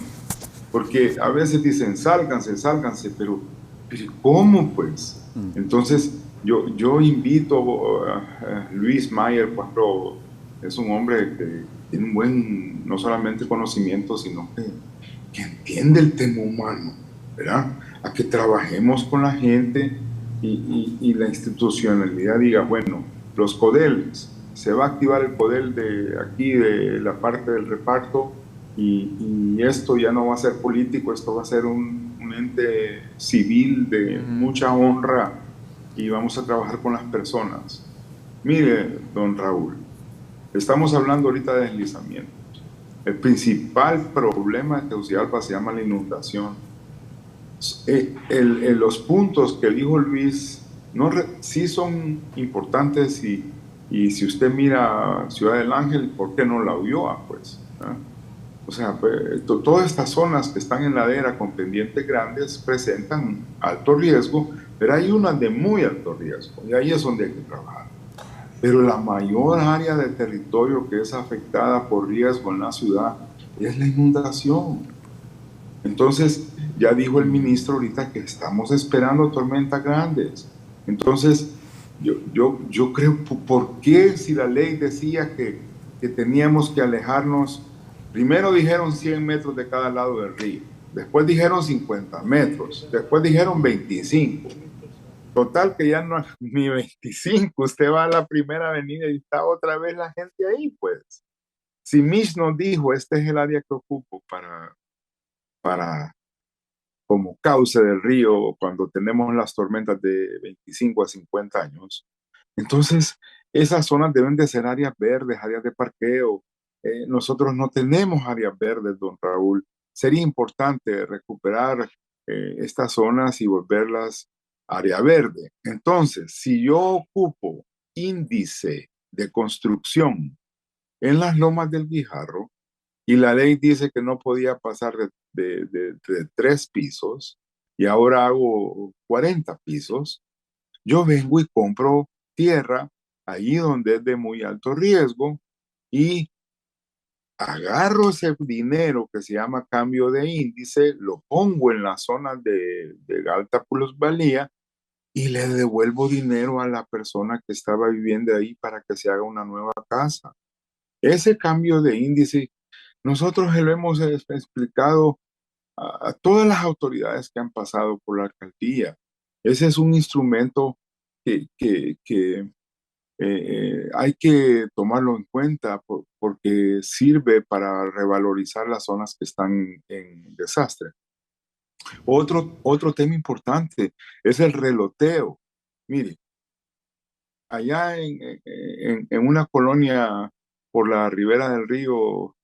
porque a veces dicen sálganse, pero ¿cómo pues? Entonces yo invito a Luis Mayer, cuando es un hombre que tiene un buen, no solamente conocimiento, sino que entiende el tema humano, ¿verdad? A que trabajemos con la gente y la institucionalidad diga, bueno, los CODELs, se va a activar el CODEL de aquí, de la parte del reparto, y esto ya no va a ser político, esto va a ser un ente civil de mucha honra y vamos a trabajar con las personas. Mire, don Raúl, estamos hablando ahorita de deslizamientos. El principal problema de Tegucigalpa se llama la inundación. Los puntos que dijo Luis sí son importantes y Y si usted mira Ciudad del Ángel, ¿por qué no la Ulloa, pues? ¿Ah? O sea, pues, todas estas zonas que están en ladera con pendientes grandes presentan alto riesgo, pero hay unas de muy alto riesgo y ahí es donde hay que trabajar. Pero la mayor área de territorio que es afectada por riesgo en la ciudad es la inundación. Entonces, ya dijo el ministro ahorita que estamos esperando tormentas grandes. Entonces, yo creo, ¿por qué si la ley decía que teníamos que alejarnos? Primero dijeron 100 metros de cada lado del río, después dijeron 50 metros, después dijeron 25. Total que ya no es ni 25, usted va a la primera avenida y está otra vez la gente ahí, pues. Si Mitch nos dijo, este es el área que ocupo para como cauce del río cuando tenemos las tormentas de 25 a 50 años, entonces esas zonas deben de ser áreas verdes, áreas de parqueo. Nosotros no tenemos áreas verdes, don Raúl. Sería importante recuperar estas zonas y volverlas área verde. Entonces, si yo ocupo índice de construcción en las lomas del Guijarro y la ley dice que no podía pasar de 3 pisos y ahora hago 40 pisos, yo vengo y compro tierra ahí donde es de muy alto riesgo y agarro ese dinero que se llama cambio de índice, lo pongo en las zonas de alta plusvalía y le devuelvo dinero a la persona que estaba viviendo ahí para que se haga una nueva casa. Ese cambio de índice, nosotros lo hemos explicado a todas las autoridades que han pasado por la alcaldía. Ese es un instrumento que hay que tomarlo en cuenta porque sirve para revalorizar las zonas que están en desastre. Otro tema importante es el reloteo. Mire, allá en una colonia por la ribera del río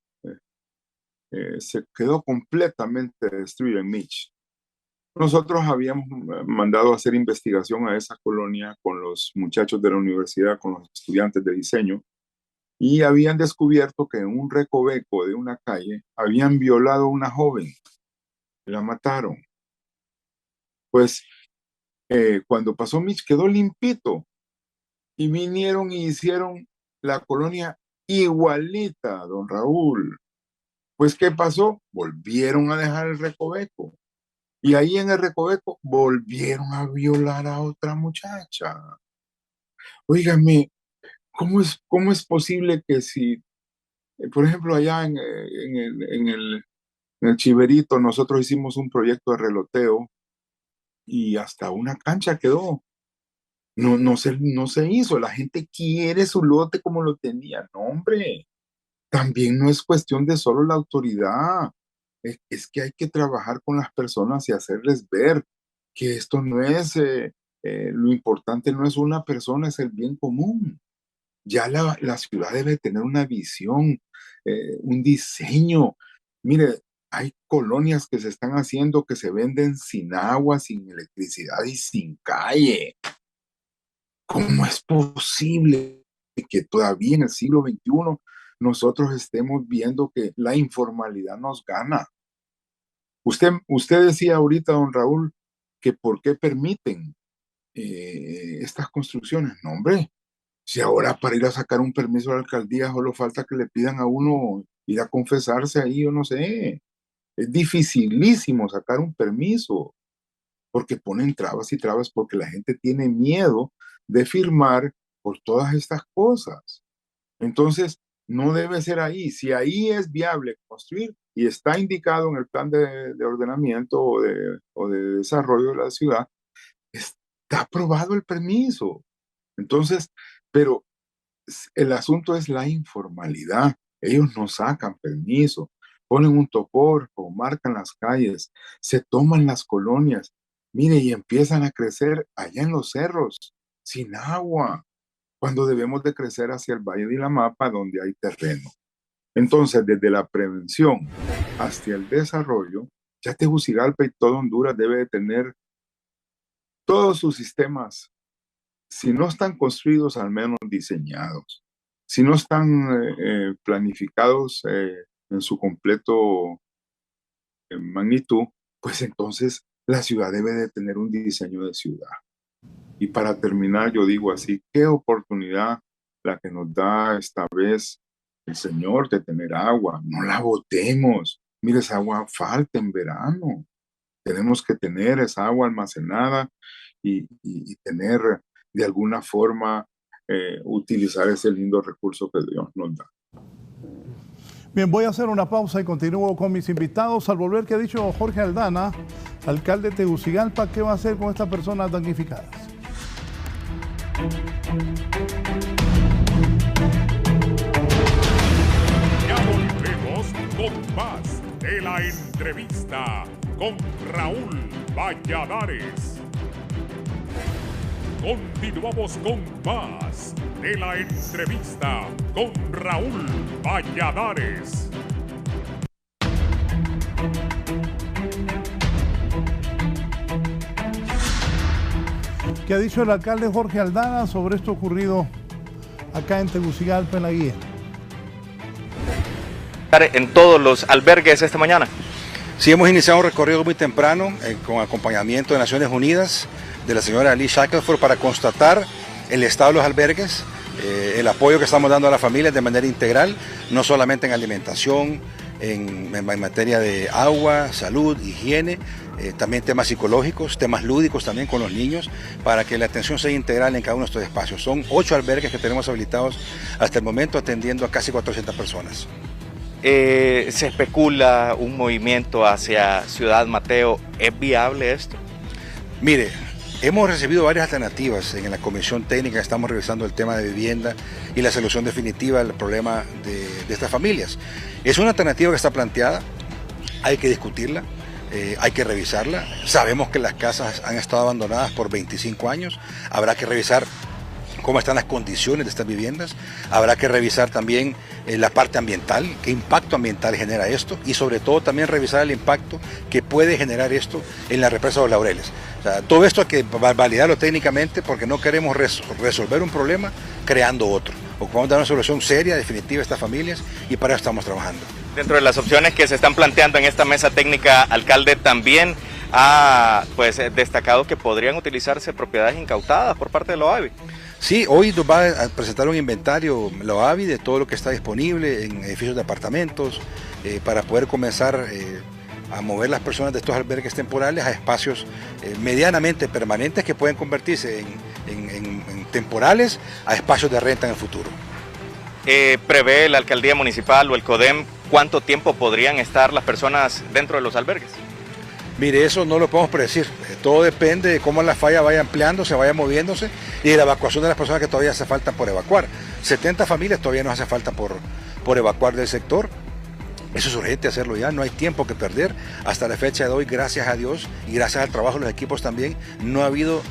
se quedó completamente destruida en Mitch. Nosotros habíamos mandado a hacer investigación a esa colonia con los muchachos de la universidad, con los estudiantes de diseño, y habían descubierto que en un recoveco de una calle habían violado a una joven, la mataron. Pues cuando pasó Mitch quedó limpito y vinieron y hicieron la colonia igualita, don Raúl. Pues ¿qué pasó? Volvieron a dejar el recoveco. Y ahí en el recoveco volvieron a violar a otra muchacha. Óigame, ¿cómo es posible que si, por ejemplo, allá en el Chiverito, nosotros hicimos un proyecto de reloteo y hasta una cancha quedó? No se hizo. La gente quiere su lote como lo tenía. No, hombre, también no es cuestión de solo la autoridad. Es que hay que trabajar con las personas y hacerles ver que esto no es, lo importante no es una persona, es el bien común. Ya la ciudad debe tener una visión, un diseño. Mire, hay colonias que se están haciendo que se venden sin agua, sin electricidad y sin calle. ¿Cómo es posible que todavía en el siglo XXI nosotros estemos viendo que la informalidad nos gana? Usted decía ahorita, don Raúl, que por qué permiten estas construcciones. No, hombre, si ahora para ir a sacar un permiso a la alcaldía solo falta que le pidan a uno ir a confesarse ahí, yo no sé. Es dificilísimo sacar un permiso porque ponen trabas y trabas porque la gente tiene miedo de firmar por todas estas cosas. Entonces, no debe ser ahí. Si ahí es viable construir y está indicado en el plan de ordenamiento o de desarrollo de la ciudad, está aprobado el permiso. Entonces, pero el asunto es la informalidad. Ellos no sacan permiso, ponen un topógrafo, marcan las calles, se toman las colonias, mire, y empiezan a crecer allá en los cerros, sin agua, cuando debemos de crecer hacia el Valle de la Mapa, donde hay terreno. Entonces, desde la prevención hasta el desarrollo, ya Tegucigalpa y todo Honduras debe de tener todos sus sistemas si no están construidos, al menos diseñados. Si no están planificados en su completo magnitud, pues entonces la ciudad debe de tener un diseño de ciudad. Y para terminar, yo digo así, qué oportunidad la que nos da esta vez el Señor de tener agua. No la botemos. Mire, esa agua falta en verano. Tenemos que tener esa agua almacenada y tener de alguna forma utilizar ese lindo recurso que Dios nos da. Bien, voy a hacer una pausa y continúo con mis invitados. Al volver, ¿qué ha dicho Jorge Aldana, alcalde de Tegucigalpa? ¿Qué va a hacer con estas personas damnificadas? Ya volvemos con más de la entrevista con Raúl Valladares. Continuamos con más de la entrevista con Raúl Valladares. ¿Qué ha dicho el alcalde Jorge Aldana sobre esto ocurrido acá en Tegucigalpa, en la Guía? En todos los albergues esta mañana. Sí, hemos iniciado un recorrido muy temprano con acompañamiento de Naciones Unidas, de la señora Lee Shackelford, para constatar el estado de los albergues, el apoyo que estamos dando a las familias de manera integral, no solamente en alimentación, en materia de agua, salud, higiene, también temas psicológicos, temas lúdicos también con los niños, para que la atención sea integral en cada uno de estos espacios. Son 8 albergues que tenemos habilitados hasta el momento, atendiendo a casi 400 personas. Se especula un movimiento hacia Ciudad Mateo. ¿Es viable esto? Mire, hemos recibido varias alternativas en la comisión técnica. Estamos revisando el tema de vivienda y la solución definitiva al problema de estas familias. Es una alternativa que está planteada, hay que discutirla, hay que revisarla. Sabemos que las casas han estado abandonadas por 25 años, habrá que revisar cómo están las condiciones de estas viviendas, habrá que revisar también la parte ambiental, qué impacto ambiental genera esto, y sobre todo también revisar el impacto que puede generar esto en la represa de los Laureles. O sea, todo esto hay que validarlo técnicamente, porque no queremos resolver un problema creando otro. Ocupamos dar una solución seria, definitiva a estas familias, y para eso estamos trabajando. Dentro de las opciones que se están planteando en esta mesa técnica, alcalde, también ha destacado que podrían utilizarse propiedades incautadas por parte de la OAVI. Sí, hoy nos va a presentar un inventario la OAVI de todo lo que está disponible en edificios de apartamentos, para poder comenzar a mover las personas de estos albergues temporales a espacios medianamente permanentes, que pueden convertirse en temporales a espacios de renta en el futuro. ¿Prevé la alcaldía municipal o el CODEM cuánto tiempo podrían estar las personas dentro de los albergues? Mire, eso no lo podemos predecir. Todo depende de cómo la falla vaya ampliándose, vaya moviéndose, y de la evacuación de las personas que todavía hace falta por evacuar. 70 familias todavía nos hace falta por evacuar del sector. Eso es urgente hacerlo ya, no hay tiempo que perder. Hasta la fecha de hoy, gracias a Dios y gracias al trabajo de los equipos también, no ha habido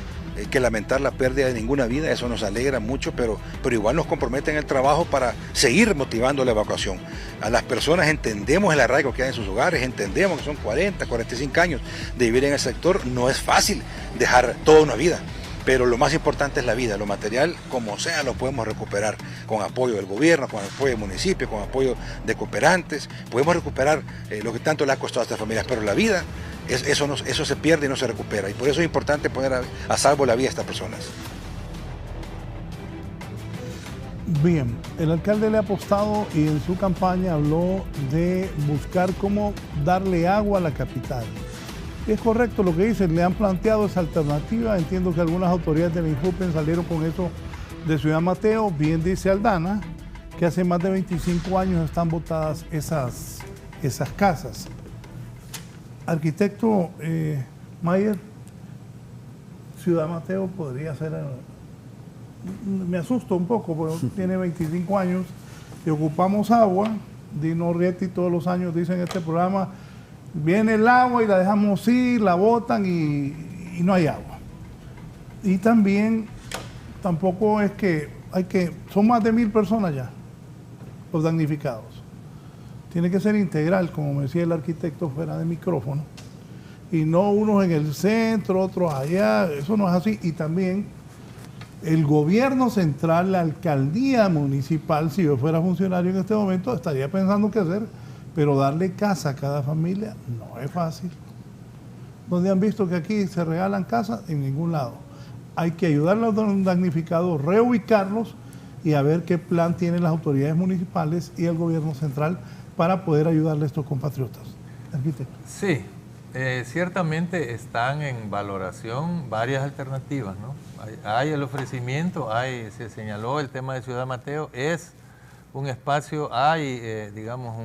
que lamentar la pérdida de ninguna vida. Eso nos alegra mucho, pero igual nos compromete en el trabajo para seguir motivando la evacuación. A las personas entendemos el arraigo que hay en sus hogares, entendemos que son 40, 45 años de vivir en el sector. No es fácil dejar toda una vida, pero lo más importante es la vida. Lo material, como sea, lo podemos recuperar con apoyo del gobierno, con apoyo del municipio, con apoyo de cooperantes. Podemos recuperar lo que tanto le ha costado a estas familias, pero la vida, eso se pierde y no se recupera, y por eso es importante poner a salvo la vida de estas personas. Bien, el alcalde le ha apostado y en su campaña habló de buscar cómo darle agua a la capital. Es correcto lo que dicen, le han planteado esa alternativa. Entiendo que algunas autoridades del INJUPEN salieron con eso de Ciudad Mateo. Bien dice Aldana que hace más de 25 años están botadas esas casas. Arquitecto Mayer, Ciudad Mateo podría ser... Me asusto un poco porque tiene 25 años y ocupamos agua. Dino Rietti todos los años dice en este programa, viene el agua y la dejamos ir, la botan y no hay agua. Y también, tampoco es que son más de 1000 personas ya los damnificados. Tiene que ser integral, como me decía el arquitecto fuera de micrófono, y no unos en el centro, otros allá. Eso no es así. Y también El gobierno central, la alcaldía municipal, si yo fuera funcionario en este momento, estaría pensando qué hacer, pero darle casa a cada familia no es fácil. ¿Dónde han visto que aquí se regalan casas? En ningún lado. Hay que ayudar a los damnificados, reubicarlos y a ver qué plan tienen las autoridades municipales y el gobierno central para poder ayudarle a estos compatriotas. Arquitecto. Sí, ciertamente están en valoración varias alternativas, ¿no? Hay el ofrecimiento, se señaló el tema de Ciudad Mateo, es un espacio, digamos,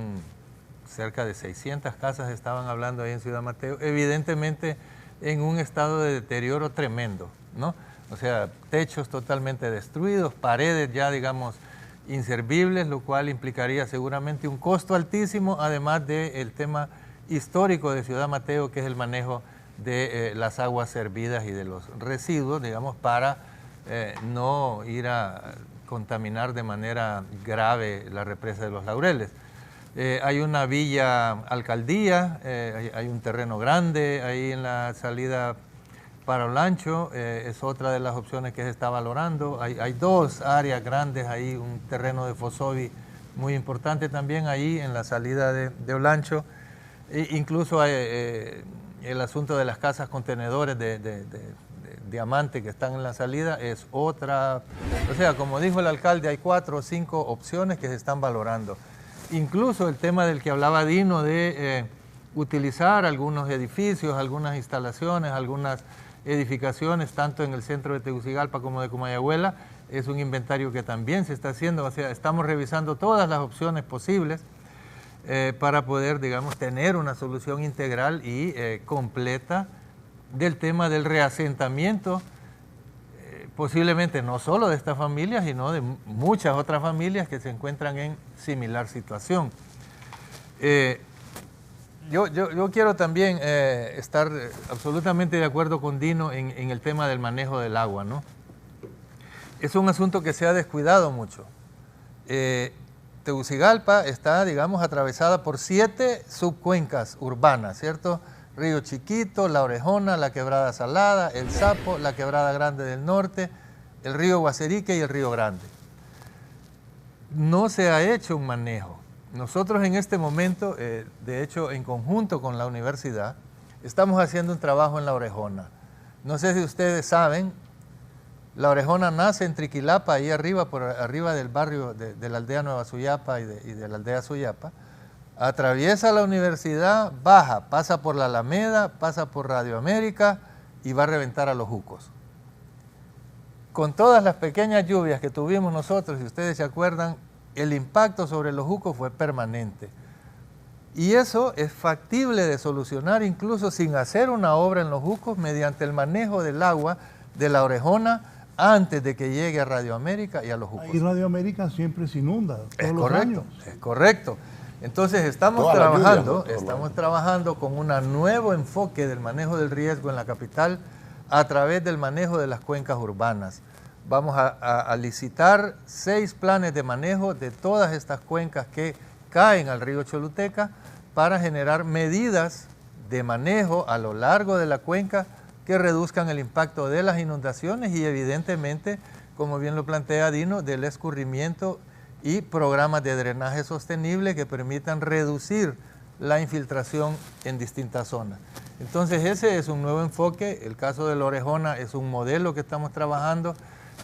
cerca de 600 casas estaban hablando ahí en Ciudad Mateo, evidentemente en un estado de deterioro tremendo, ¿no? O sea, techos totalmente destruidos, paredes ya, digamos, inservibles, lo cual implicaría seguramente un costo altísimo, además del tema histórico de Ciudad Mateo, que es el manejo de las aguas servidas y de los residuos, digamos, para no ir a contaminar de manera grave la represa de los Laureles. Hay una villa alcaldía, hay un terreno grande ahí en la salida para Olancho, es otra de las opciones que se está valorando. Hay dos áreas grandes ahí, un terreno de Fosovi muy importante también ahí en la salida de Olancho. Incluso hay, el asunto de las casas contenedores de diamante que están en la salida es otra. O sea, como dijo el alcalde, hay 4 o 5 opciones que se están valorando. Incluso el tema del que hablaba Dino de utilizar algunos edificios, algunas instalaciones, algunas edificaciones, tanto en el centro de Tegucigalpa como de Comayagüela, es un inventario que también se está haciendo. O sea, estamos revisando todas las opciones posibles para poder, digamos, tener una solución integral y completa del tema del reasentamiento, posiblemente no solo de esta familia, sino de muchas otras familias que se encuentran en similar situación. Yo quiero también estar absolutamente de acuerdo con Dino en el tema del manejo del agua, ¿no? Es un asunto que se ha descuidado mucho. Tegucigalpa está, digamos, atravesada por 7 subcuencas urbanas, ¿cierto? Río Chiquito, La Orejona, la Quebrada Salada, El Sapo, la Quebrada Grande del Norte, el río Guacerique y el río Grande. No se ha hecho un manejo. Nosotros en este momento, de hecho, en conjunto con la universidad, estamos haciendo un trabajo en La Orejona. No sé si ustedes saben, La Orejona nace en Triquilapa, ahí arriba, por arriba del barrio de la aldea Nueva Suyapa y de la aldea Suyapa. Atraviesa la universidad, baja, pasa por la Alameda, pasa por Radio América y va a reventar a Los Jucos. Con todas las pequeñas lluvias que tuvimos nosotros, si ustedes se acuerdan, el impacto sobre Los Jucos fue permanente. Y eso es factible de solucionar incluso sin hacer una obra en Los Jucos mediante el manejo del agua de La Orejona antes de que llegue a Radio América y a Los Jucos. Ahí Radio América siempre se inunda todos los años. Es correcto. Entonces estamos trabajando con un nuevo enfoque del manejo del riesgo en la capital a través del manejo de las cuencas urbanas. Vamos a licitar 6 planes de manejo de todas estas cuencas que caen al río Choluteca para generar medidas de manejo a lo largo de la cuenca que reduzcan el impacto de las inundaciones y evidentemente, como bien lo plantea Dino, del escurrimiento y programas de drenaje sostenible que permitan reducir la infiltración en distintas zonas. Entonces ese es un nuevo enfoque. El caso de La Orejona es un modelo que estamos trabajando.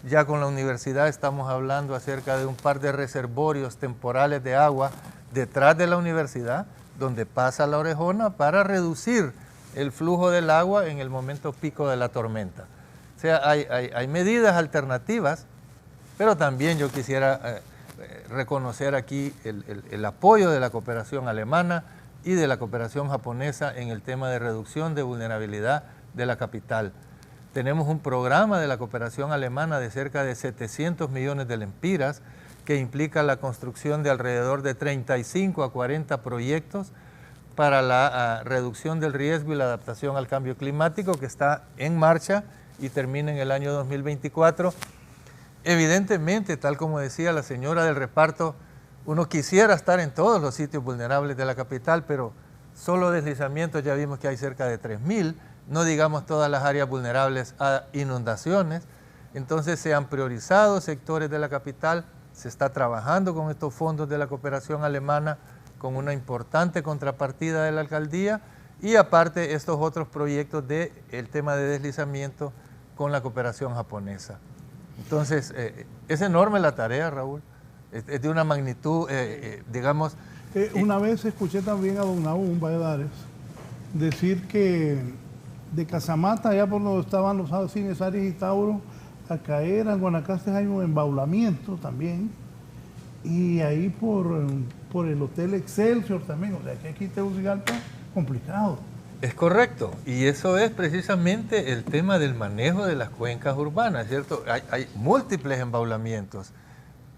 Ya con la universidad estamos hablando acerca de un par de reservorios temporales de agua detrás de la universidad, donde pasa La Orejona para reducir el flujo del agua en el momento pico de la tormenta. O sea, hay medidas alternativas, pero también yo quisiera reconocer aquí el apoyo de la cooperación alemana y de la cooperación japonesa en el tema de reducción de vulnerabilidad de la capital. Tenemos un programa de la cooperación alemana de cerca de 700 millones de lempiras que implica la construcción de alrededor de 35 a 40 proyectos para la reducción del riesgo y la adaptación al cambio climático, que está en marcha y termina en el año 2024. Evidentemente, tal como decía la señora del reparto, uno quisiera estar en todos los sitios vulnerables de la capital, pero solo deslizamientos ya vimos que hay cerca de 3.000, no digamos todas las áreas vulnerables a inundaciones. Entonces se han priorizado sectores de la capital, se está trabajando con estos fondos de la cooperación alemana con una importante contrapartida de la alcaldía y aparte estos otros proyectos del tema de deslizamiento con la cooperación japonesa. Entonces, es enorme la tarea, Raúl, es de una magnitud, digamos... Una vez escuché también a don Nahum Valladares decir que de Casamata, allá por donde estaban los cines Aries y Tauro, a caer a Guanacaste hay un embaulamiento también, y ahí por el Hotel Excelsior también, o sea que aquí Tegucigalpa complicado. Es correcto, y eso es precisamente el tema del manejo de las cuencas urbanas, ¿cierto? Hay múltiples embaulamientos,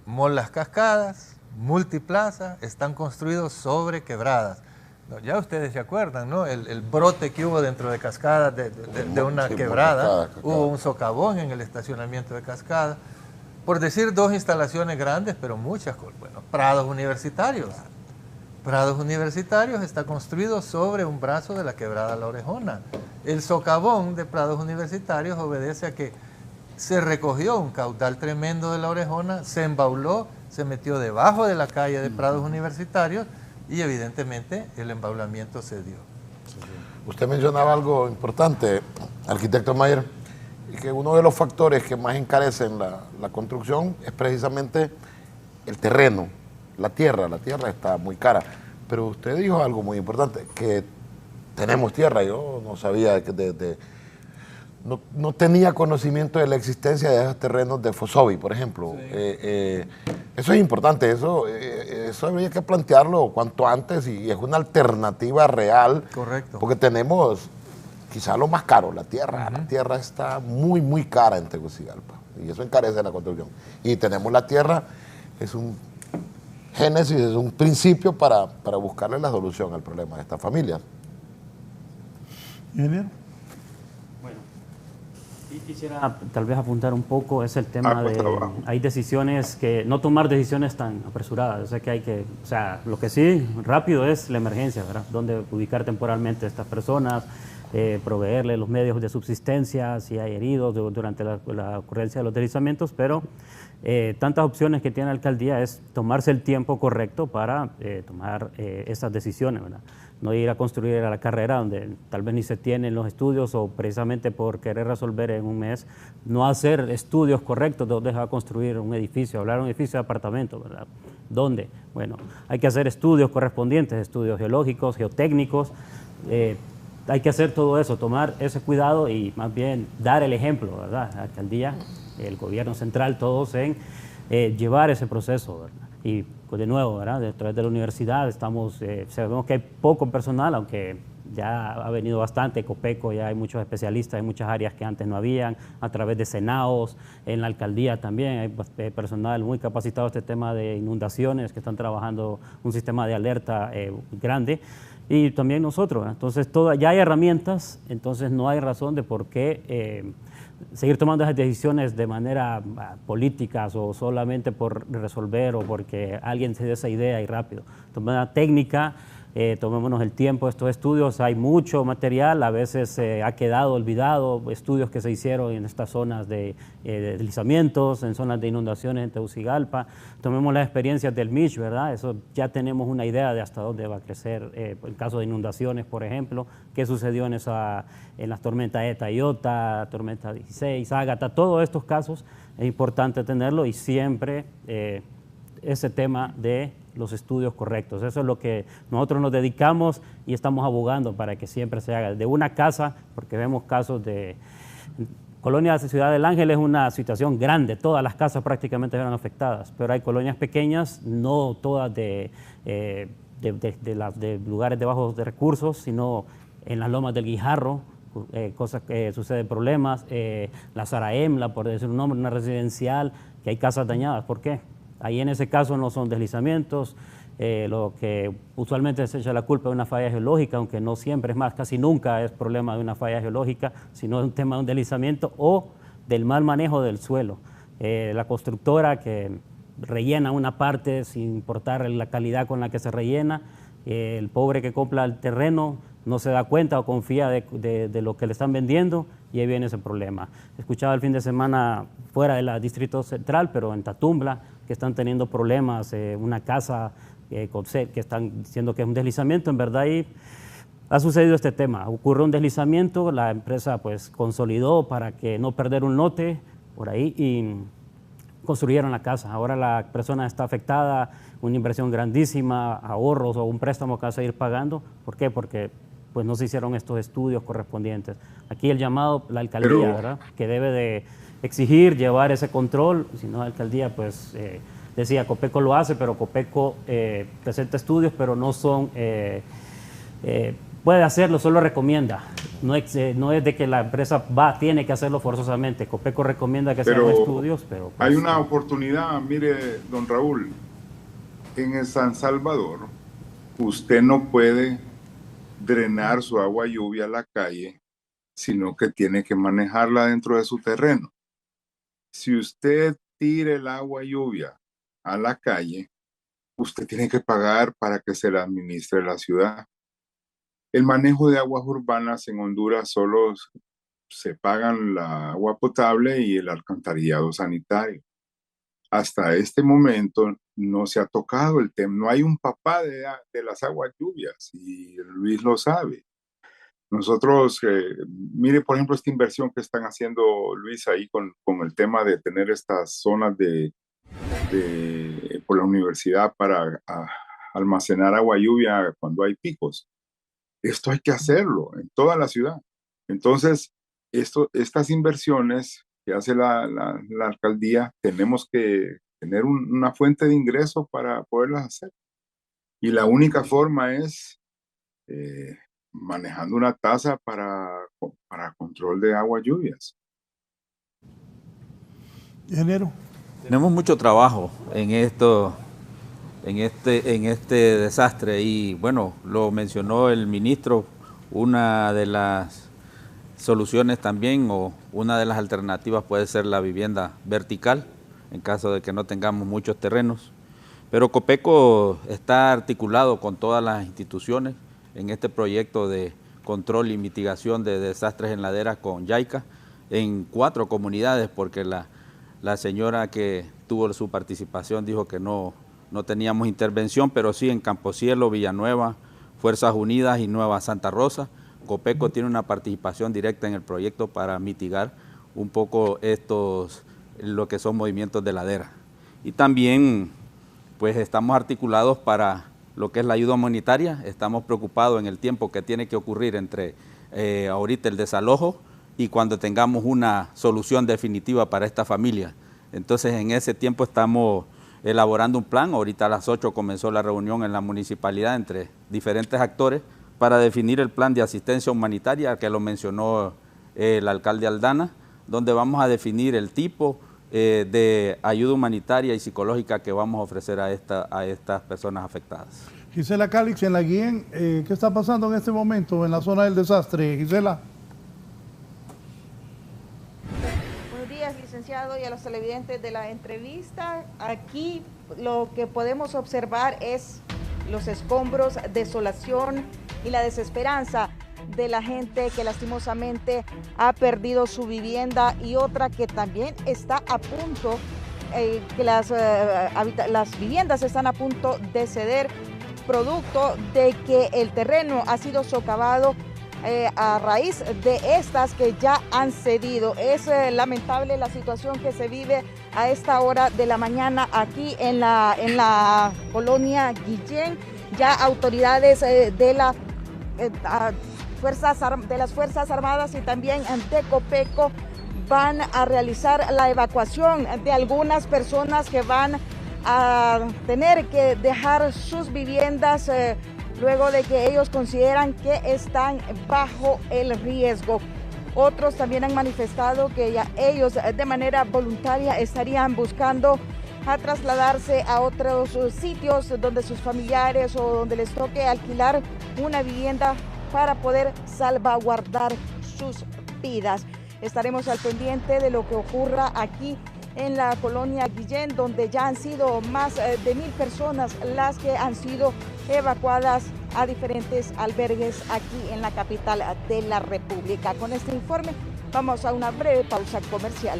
Las Cascadas, Multiplaza, están construidos sobre quebradas. No, ya ustedes se acuerdan, ¿no? El brote que hubo dentro de Cascadas de una quebrada, cascada. Hubo un socavón en el estacionamiento de Cascadas, por decir dos instalaciones grandes, pero muchas, bueno, Prados Universitarios. Prados Universitarios está construido sobre un brazo de la quebrada La Orejona. El socavón de Prados Universitarios obedece a que se recogió un caudal tremendo de La Orejona, se embauló, se metió debajo de la calle de Prados Universitarios y evidentemente el embaulamiento se dio. Usted mencionaba algo importante, arquitecto Mayer, y que uno de los factores que más encarecen la construcción es precisamente el terreno. La tierra está muy cara, pero usted dijo algo muy importante, que tenemos tierra. Yo no sabía, no tenía conocimiento de la existencia de esos terrenos de Fosovi, por ejemplo. Sí. Eso es importante, eso habría que plantearlo cuanto antes y es una alternativa real. Correcto. Porque tenemos quizá lo más caro, la tierra. La tierra está muy, muy cara en Tegucigalpa y eso encarece la construcción. Y tenemos la tierra, es un génesis, es un principio para buscarle la solución al problema de estas familias. Ingeniero. Bueno, y quisiera tal vez apuntar un poco, es el tema de, hay decisiones que, no tomar decisiones tan apresuradas, o sea que hay que, o sea, lo que sí, rápido es la emergencia, ¿verdad? Donde ubicar temporalmente a estas personas, proveerle los medios de subsistencia, si hay heridos durante la ocurrencia de los deslizamientos, pero tantas opciones que tiene la alcaldía es tomarse el tiempo correcto para tomar esas decisiones, ¿verdad? No ir a construir a la carrera donde tal vez ni se tienen los estudios o precisamente por querer resolver en un mes, no hacer estudios correctos de dónde se va a construir un edificio, hablar de un edificio de apartamentos, ¿verdad? ¿Dónde? Bueno, hay que hacer estudios correspondientes, estudios geológicos, geotécnicos, hay que hacer todo eso, tomar ese cuidado y más bien dar el ejemplo, ¿verdad? La alcaldía, el gobierno central, todos en llevar ese proceso, ¿verdad? Y pues de nuevo, ¿verdad? A través de la universidad sabemos que hay poco personal, aunque ya ha venido bastante, Copeco, ya hay muchos especialistas en muchas áreas que antes no habían, a través de Senaos, en la alcaldía también hay personal muy capacitado en este tema de inundaciones, que están trabajando un sistema de alerta grande, y también nosotros, ¿verdad? Entonces ya hay herramientas, entonces no hay razón de por qué seguir tomando esas decisiones de manera políticas o solamente por resolver o porque alguien se dé esa idea y rápido. De manera técnica, tomémonos el tiempo de estos estudios, hay mucho material, a veces ha quedado olvidado, estudios que se hicieron en estas zonas de deslizamientos, en zonas de inundaciones en Tegucigalpa, tomemos las experiencias del MICH, ¿verdad? Eso ya tenemos una idea de hasta dónde va a crecer, en caso de inundaciones, por ejemplo, qué sucedió en las tormentas ETA y IOTA, tormenta 16, Ágata, todos estos casos es importante tenerlo y siempre ese tema de los estudios correctos. Eso es lo que nosotros nos dedicamos y estamos abogando para que siempre se haga. De una casa, porque vemos casos de... Colonia de Ciudad del Ángel es una situación grande, todas las casas prácticamente eran afectadas, pero hay colonias pequeñas, no todas de lugares de bajos de recursos, sino en las lomas del Guijarro, cosas que suceden problemas, la Saraemla, por decir un nombre, una residencial, que hay casas dañadas. ¿Por qué? Ahí en ese caso no son deslizamientos, lo que usualmente se echa la culpa de una falla geológica, aunque no siempre, es más, casi nunca es problema de una falla geológica, sino un tema de un deslizamiento o del mal manejo del suelo. La constructora que rellena una parte sin importar la calidad con la que se rellena, el pobre que compra el terreno no se da cuenta o confía de lo que le están vendiendo y ahí viene ese problema. Escuchaba el fin de semana fuera del Distrito Central, pero en Tatumbla, que están teniendo problemas, una casa que están diciendo que es un deslizamiento. En verdad ahí ha sucedido este tema. Ocurrió un deslizamiento, la empresa pues consolidó para que no perder un lote por ahí y construyeron la casa. Ahora la persona está afectada, una inversión grandísima, ahorros o un préstamo que va a seguir pagando. ¿Por qué? Porque pues no se hicieron estos estudios correspondientes. Aquí el llamado, la alcaldía, ¿verdad?, que debe de exigir, llevar ese control. Si no, la alcaldía, pues, decía, Copeco lo hace, pero Copeco presenta estudios, pero no son, puede hacerlo, solo recomienda. No es de que la empresa tiene que hacerlo forzosamente. Copeco recomienda que se hagan estudios, pero... Pues, hay una oportunidad, mire, don Raúl, en San Salvador, usted no puede drenar su agua lluvia a la calle, sino que tiene que manejarla dentro de su terreno. Si usted tira el agua lluvia a la calle, usted tiene que pagar para que se la administre la ciudad. El manejo de aguas urbanas en Honduras solo se pagan la agua potable y el alcantarillado sanitario. Hasta este momento no se ha tocado el tema. No hay un papá de las aguas lluvias y Luis lo sabe. Nosotros, mire, por ejemplo, esta inversión que están haciendo, Luis, ahí con el tema de tener estas zonas por la universidad para almacenar agua lluvia cuando hay picos. Esto hay que hacerlo en toda la ciudad. Entonces, estas inversiones que hace la alcaldía, tenemos que tener una fuente de ingreso para poderlas hacer. Y la única forma es manejando una tasa para control de aguas lluvias. Ingeniero. Tenemos mucho trabajo en esto, en este desastre, y bueno, lo mencionó el ministro, una de las soluciones también, o una de las alternativas puede ser la vivienda vertical, en caso de que no tengamos muchos terrenos. Pero Copeco está articulado con todas las instituciones en este proyecto de control y mitigación de desastres en laderas con JICA en 4 comunidades, porque la señora que tuvo su participación dijo que no teníamos intervención, pero sí en Camposielo, Villanueva, Fuerzas Unidas y Nueva Santa Rosa. Copeco tiene una participación directa en el proyecto para mitigar un poco lo que son movimientos de ladera. Y también pues estamos articulados para lo que es la ayuda humanitaria. Estamos preocupados en el tiempo que tiene que ocurrir entre ahorita el desalojo y cuando tengamos una solución definitiva para esta familia. Entonces en ese tiempo estamos elaborando un plan. Ahorita a las 8 comenzó la reunión en la municipalidad entre diferentes actores para definir el plan de asistencia humanitaria que lo mencionó el alcalde Aldana, donde vamos a definir el tipo de ayuda humanitaria y psicológica que vamos a ofrecer a estas personas afectadas. Gisela Calix, en la Guillén, ¿qué está pasando en este momento en la zona del desastre? Gisela. Buenos días, licenciado, y a los televidentes de la entrevista. Aquí lo que podemos observar es los escombros, desolación y la desesperanza de la gente que lastimosamente ha perdido su vivienda, y otra que también está a punto, que las viviendas están a punto de ceder, producto de que el terreno ha sido socavado a raíz de estas que ya han cedido. Es lamentable la situación que se vive a esta hora de la mañana aquí en la colonia Guillén. Ya autoridades de las Fuerzas Armadas y también de Copeco van a realizar la evacuación de algunas personas que van a tener que dejar sus viviendas luego de que ellos consideran que están bajo el riesgo. Otros también han manifestado que ya ellos de manera voluntaria estarían buscando a trasladarse a otros sitios donde sus familiares o donde les toque alquilar una vivienda para poder salvaguardar sus vidas. Estaremos al pendiente de lo que ocurra aquí en la colonia Guillén, donde ya han sido más de 1000 personas las que han sido evacuadas a diferentes albergues aquí en la capital de la República. Con este informe Vamos a una breve pausa comercial.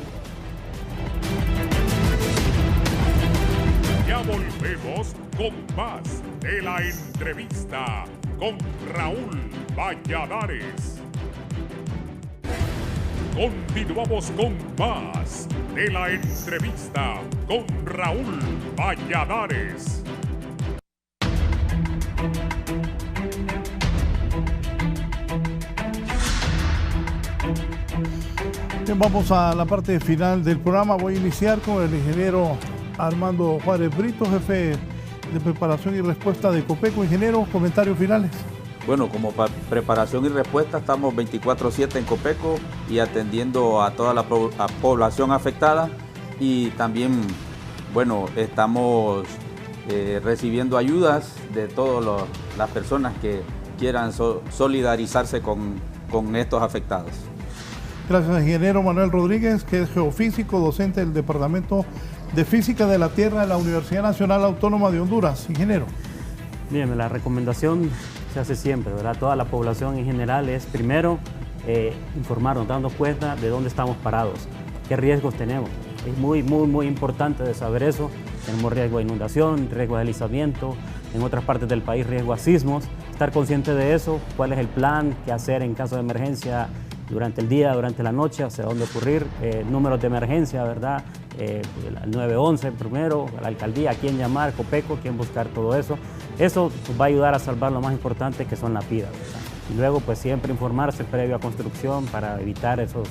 Ya volvemos con más de la entrevista con Raúl Valladares. Continuamos con más de la entrevista con Raúl Valladares. Bien, vamos a la parte final del programa. Voy a iniciar con el ingeniero Armando Juárez Brito, jefe de preparación y respuesta de Copeco. Ingeniero, comentarios finales. Bueno, como preparación y respuesta estamos 24/7 en Copeco y atendiendo a toda la población afectada, y también, bueno, estamos recibiendo ayudas de todas las personas que quieran solidarizarse con estos afectados. Gracias, ingeniero Manuel Rodríguez, que es geofísico, docente del Departamento de Física de la Tierra de la Universidad Nacional Autónoma de Honduras. Ingeniero. Bien, la recomendación se hace siempre, ¿verdad? Toda la población en general es, primero, informarnos, dando cuenta de dónde estamos parados, qué riesgos tenemos. Es muy importante de saber eso. Tenemos riesgo de inundación, riesgo de deslizamiento, en otras partes del país riesgo a sismos. Estar consciente de eso, cuál es el plan, qué hacer en caso de emergencia durante el día, durante la noche, hacia dónde ocurrir, números de emergencia, ¿verdad? El 911 primero, a la alcaldía, a quién llamar, Copeco, quién buscar todo eso. Eso va a ayudar a salvar lo más importante, que son las vidas, ¿verdad? Y luego, pues siempre informarse previo a construcción para evitar esos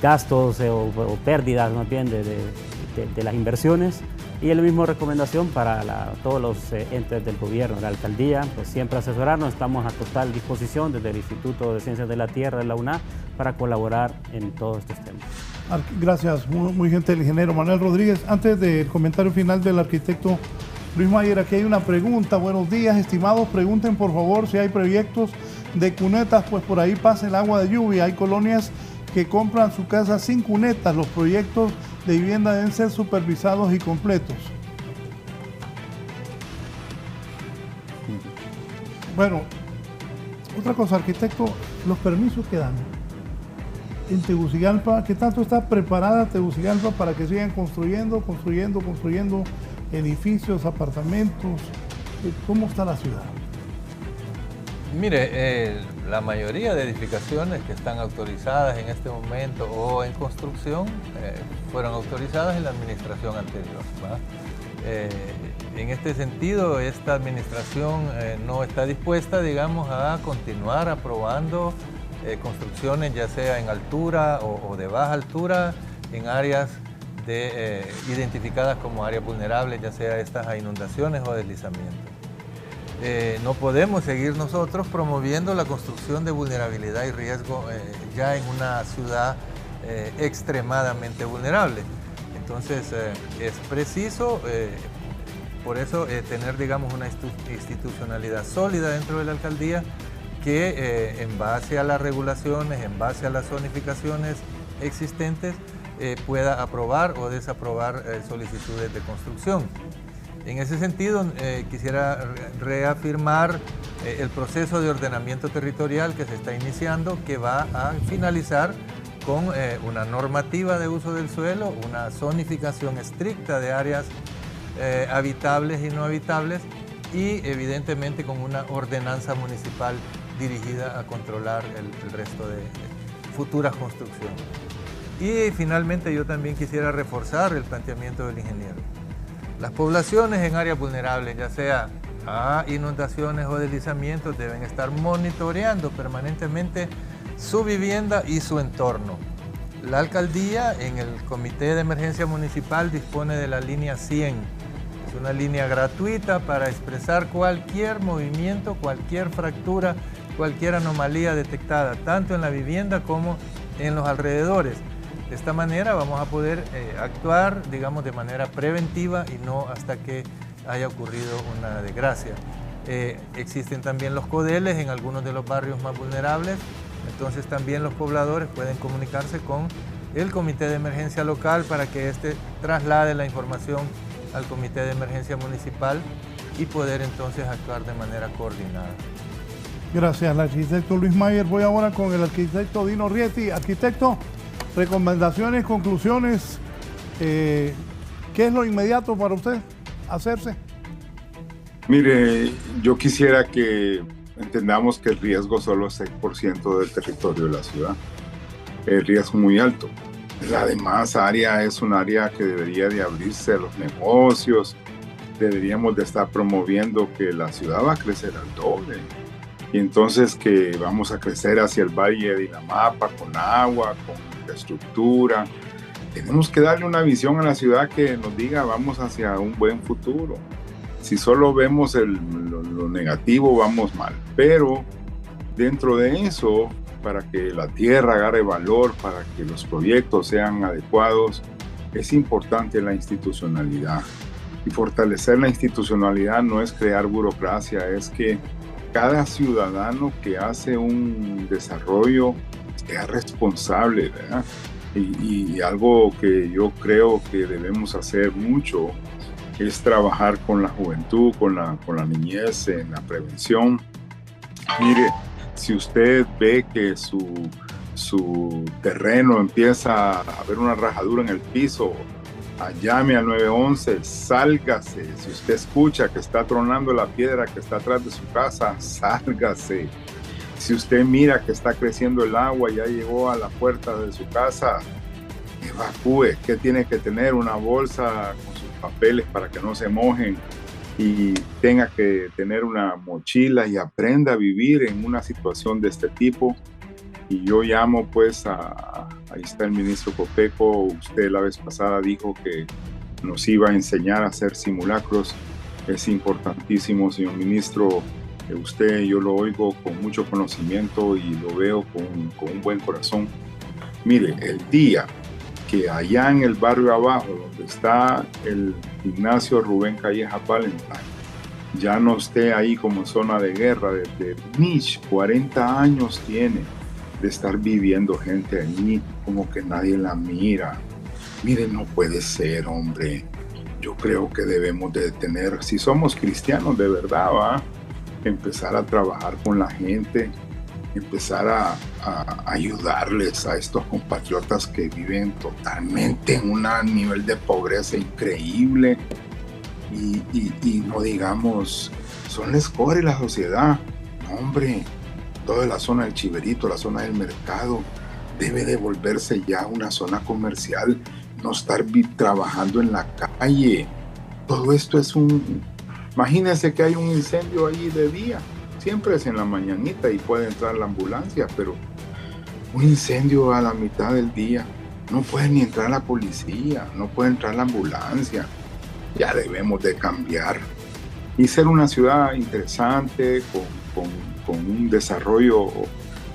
gastos o pérdidas más bien de las inversiones. Y la misma recomendación para todos los entes del gobierno, la alcaldía, pues siempre asesorarnos. Estamos a total disposición desde el Instituto de Ciencias de la Tierra de la UNA para colaborar en todos estos temas. Gracias, muy gentil, ingeniero Manuel Rodríguez. Antes del comentario final del arquitecto Luis Mayer, aquí hay una pregunta. Buenos días, estimados. Pregunten por favor si hay proyectos de cunetas, pues por ahí pasa el agua de lluvia. Hay colonias que compran su casa sin cunetas. Los proyectos de vivienda deben ser supervisados y completos. Bueno, otra cosa, arquitecto, los permisos que dan en Tegucigalpa, ¿qué tanto está preparada Tegucigalpa para que sigan construyendo edificios, apartamentos? ¿Cómo está la ciudad? Mire, la mayoría de edificaciones que están autorizadas en este momento o en construcción fueron autorizadas en la administración anterior, ¿va? En este sentido, esta administración no está dispuesta, digamos, a continuar aprobando construcciones, ya sea en altura o de baja altura, en áreas identificadas como áreas vulnerables, ya sea estas a inundaciones o deslizamientos. No podemos seguir nosotros promoviendo la construcción de vulnerabilidad y riesgo ya en una ciudad extremadamente vulnerable. Entonces es preciso, por eso, tener, digamos, una institucionalidad sólida dentro de la alcaldía que en base a las regulaciones, en base a las zonificaciones existentes, pueda aprobar o desaprobar solicitudes de construcción. En ese sentido, quisiera reafirmar el proceso de ordenamiento territorial que se está iniciando, que va a finalizar con una normativa de uso del suelo, una zonificación estricta de áreas habitables y no habitables, y evidentemente con una ordenanza municipal dirigida a controlar el resto de futuras construcciones. Y finalmente yo también quisiera reforzar el planteamiento del ingeniero. Las poblaciones en áreas vulnerables, ya sea a inundaciones o deslizamientos, deben estar monitoreando permanentemente su vivienda y su entorno. La alcaldía en el Comité de Emergencia Municipal dispone de la línea 100. Es una línea gratuita para expresar cualquier movimiento, cualquier fractura, cualquier anomalía detectada, tanto en la vivienda como en los alrededores. De esta manera vamos a poder actuar, digamos, de manera preventiva y no hasta que haya ocurrido una desgracia. Existen también los codeles en algunos de los barrios más vulnerables, entonces también los pobladores pueden comunicarse con el Comité de Emergencia Local para que éste traslade la información al Comité de Emergencia Municipal y poder entonces actuar de manera coordinada. Gracias al arquitecto Luis Mayer. Voy ahora con el arquitecto Dino Rieti. Arquitecto, recomendaciones, conclusiones. ¿Qué es lo inmediato para usted hacerse? Mire, yo quisiera que entendamos que el riesgo solo es 6% del territorio de la ciudad. El riesgo muy alto. La demás área es un área que debería de abrirse a los negocios. Deberíamos de estar promoviendo que la ciudad va a crecer al doble. Y entonces que vamos a crecer hacia el Valle de Inamapa con agua, con infraestructura. Tenemos que darle una visión a la ciudad que nos diga vamos hacia un buen futuro. Si solo vemos lo negativo, vamos mal. Pero dentro de eso, para que la tierra agarre valor, para que los proyectos sean adecuados, es importante la institucionalidad. Y fortalecer la institucionalidad no es crear burocracia, es que cada ciudadano que hace un desarrollo sea responsable, ¿verdad? Y algo que yo creo que debemos hacer mucho es trabajar con la juventud, con la niñez en la prevención. Mire, si usted ve que su terreno empieza a haber una rajadura en el piso, llame al 911, sálgase. Si usted escucha que está tronando la piedra que está atrás de su casa, sálgase. Si usted mira que está creciendo el agua y ya llegó a la puerta de su casa, evacúe. ¿Qué tiene que tener? Una bolsa con sus papeles para que no se mojen y tenga que tener una mochila y aprenda a vivir en una situación de este tipo. Y yo llamo pues ahí está el ministro Copeco. Usted la vez pasada dijo que nos iba a enseñar a hacer simulacros. Es importantísimo, señor ministro. Usted, yo lo oigo con mucho conocimiento y lo veo con un buen corazón. Mire, el día que allá en el barrio abajo, donde está el gimnasio Rubén Calleja Valentine, ya no esté ahí como zona de guerra, desde Mich, 40 años tiene de estar viviendo gente allí, como que nadie la mira. Mire, no puede ser, hombre. Yo creo que debemos de tener, si somos cristianos de verdad, empezar a trabajar con la gente, empezar a ayudarles a estos compatriotas que viven totalmente en un nivel de pobreza increíble y no digamos, son la escoria de la sociedad. No, hombre, toda la zona del Chiverito, la zona del mercado, debe de volverse ya una zona comercial, no estar trabajando en la calle. Todo esto es imagínense que hay un incendio ahí de día, siempre es en la mañanita y puede entrar la ambulancia, pero un incendio a la mitad del día, no puede ni entrar la policía, no puede entrar la ambulancia. Ya debemos de cambiar y ser una ciudad interesante, con un desarrollo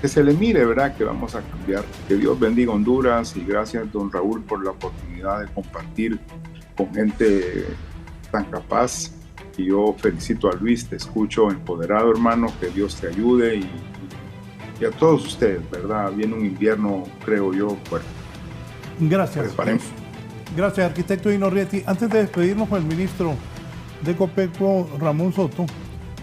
que se le mire, ¿verdad? Que vamos a cambiar. Que Dios bendiga Honduras y gracias, don Raúl, por la oportunidad de compartir con gente tan capaz. Y yo felicito a Luis, te escucho empoderado, hermano, que Dios te ayude y a todos ustedes, ¿verdad? Viene un invierno, creo yo, fuerte. Gracias. Preparemos. Gracias, arquitecto Dino Rieti. Antes de despedirnos con el ministro de Copeco, Ramón Soto,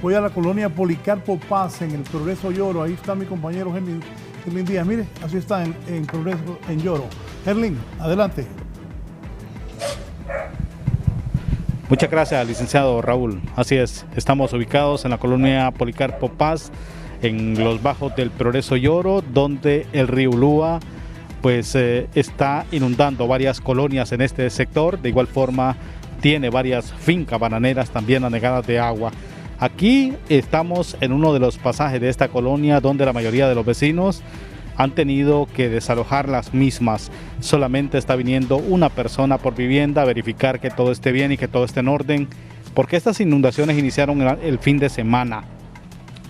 voy a la colonia Policarpo Paz, en el Progreso Lloro. Ahí está mi compañero Gerlin Díaz. Mire, así está en Progreso, en Lloro. Gerlin, adelante. Muchas gracias, licenciado Raúl. Así es, estamos ubicados en la colonia Policarpo Paz, en los bajos del Progreso Lloro, donde el río Ulúa pues está inundando varias colonias en este sector. De igual forma tiene varias fincas bananeras también anegadas de agua. Aquí estamos en uno de los pasajes de esta colonia donde la mayoría de los vecinos han tenido que desalojar las mismas. Solamente está viniendo una persona por vivienda a verificar que todo esté bien y que todo esté en orden, porque estas inundaciones iniciaron el fin de semana.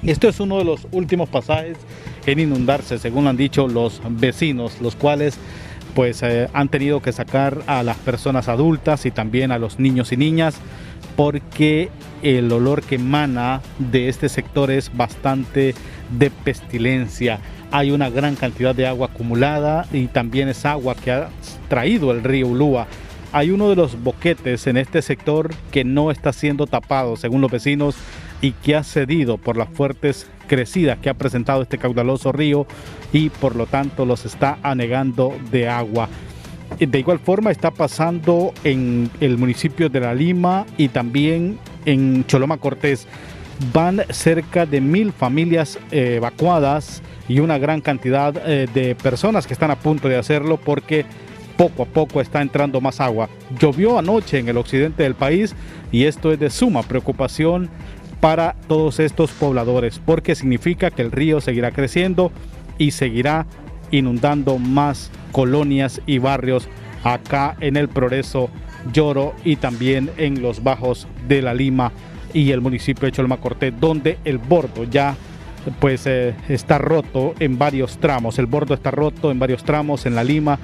Esto es uno de los últimos pasajes en inundarse, según han dicho los vecinos, los cuales pues han tenido que sacar a las personas adultas y también a los niños y niñas, porque el olor que emana de este sector es bastante de pestilencia. Hay una gran cantidad de agua acumulada y también es agua que ha traído el río Ulúa. Hay uno de los boquetes en este sector que no está siendo tapado, según los vecinos, y que ha cedido por las fuertes crecidas que ha presentado este caudaloso río y por lo tanto los está anegando de agua. De igual forma está pasando en el municipio de La Lima y también en Choloma Cortés. Van cerca de 1000 familias evacuadas y una gran cantidad de personas que están a punto de hacerlo porque poco a poco está entrando más agua. Llovió anoche en el occidente del país y esto es de suma preocupación para todos estos pobladores porque significa que el río seguirá creciendo y seguirá inundando más colonias y barrios acá en el Progreso Lloro y también en los bajos de La Lima y el municipio de Choloma Cortés, donde el bordo ya pues está roto en varios tramos. El bordo está roto en varios tramos en La Lima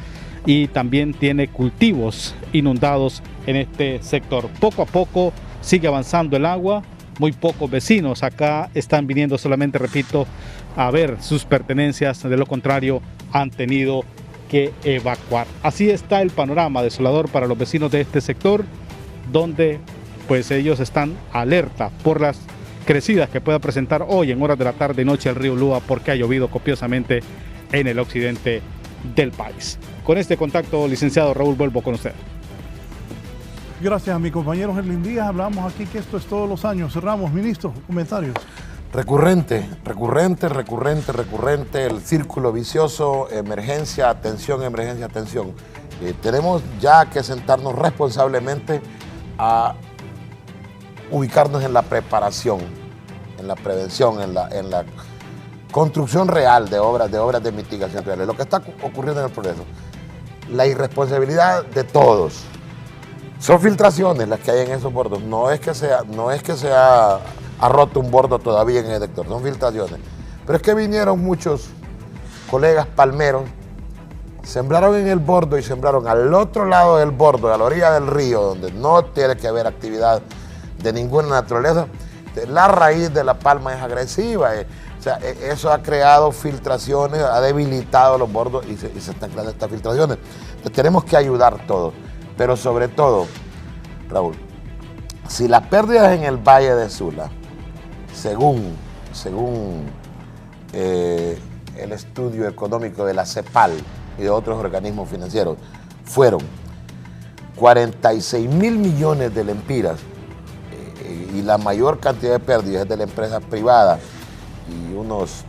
y también tiene cultivos inundados en este sector. Poco a poco sigue avanzando el agua, muy pocos vecinos acá están viniendo solamente, repito, a ver sus pertenencias, de lo contrario han tenido que evacuar. Así está el panorama desolador para los vecinos de este sector, donde pues ellos están alerta por las crecidas que pueda presentar hoy en horas de la tarde y noche el río Lúa porque ha llovido copiosamente en el occidente del país. Con este contacto, licenciado Raúl, vuelvo con usted. Gracias a mi compañero Gerlin Díaz. Hablamos aquí que esto es todos los años. Cerramos, ministro, comentarios. Recurrente, el círculo vicioso, emergencia, atención. Tenemos ya que sentarnos responsablemente a ubicarnos en la preparación, en la prevención, en la construcción real de obras de mitigación reales. Lo que está ocurriendo en el Progreso, la irresponsabilidad de todos. Son filtraciones las que hay en esos bordos. No es que se ha roto un bordo todavía en el detector, son filtraciones. Pero es que vinieron muchos colegas palmeros, sembraron en el bordo y sembraron al otro lado del bordo, a la orilla del río, donde no tiene que haber actividad de ninguna naturaleza. La raíz de la palma es agresiva. O sea, eso ha creado filtraciones, ha debilitado los bordos y se están creando estas filtraciones. Entonces tenemos que ayudar todos. Pero sobre todo, Raúl, si las pérdidas en el Valle de Sula, según el estudio económico de la CEPAL y de otros organismos financieros, fueron 46 mil millones de lempiras y la mayor cantidad de pérdidas es de la empresa privada y unos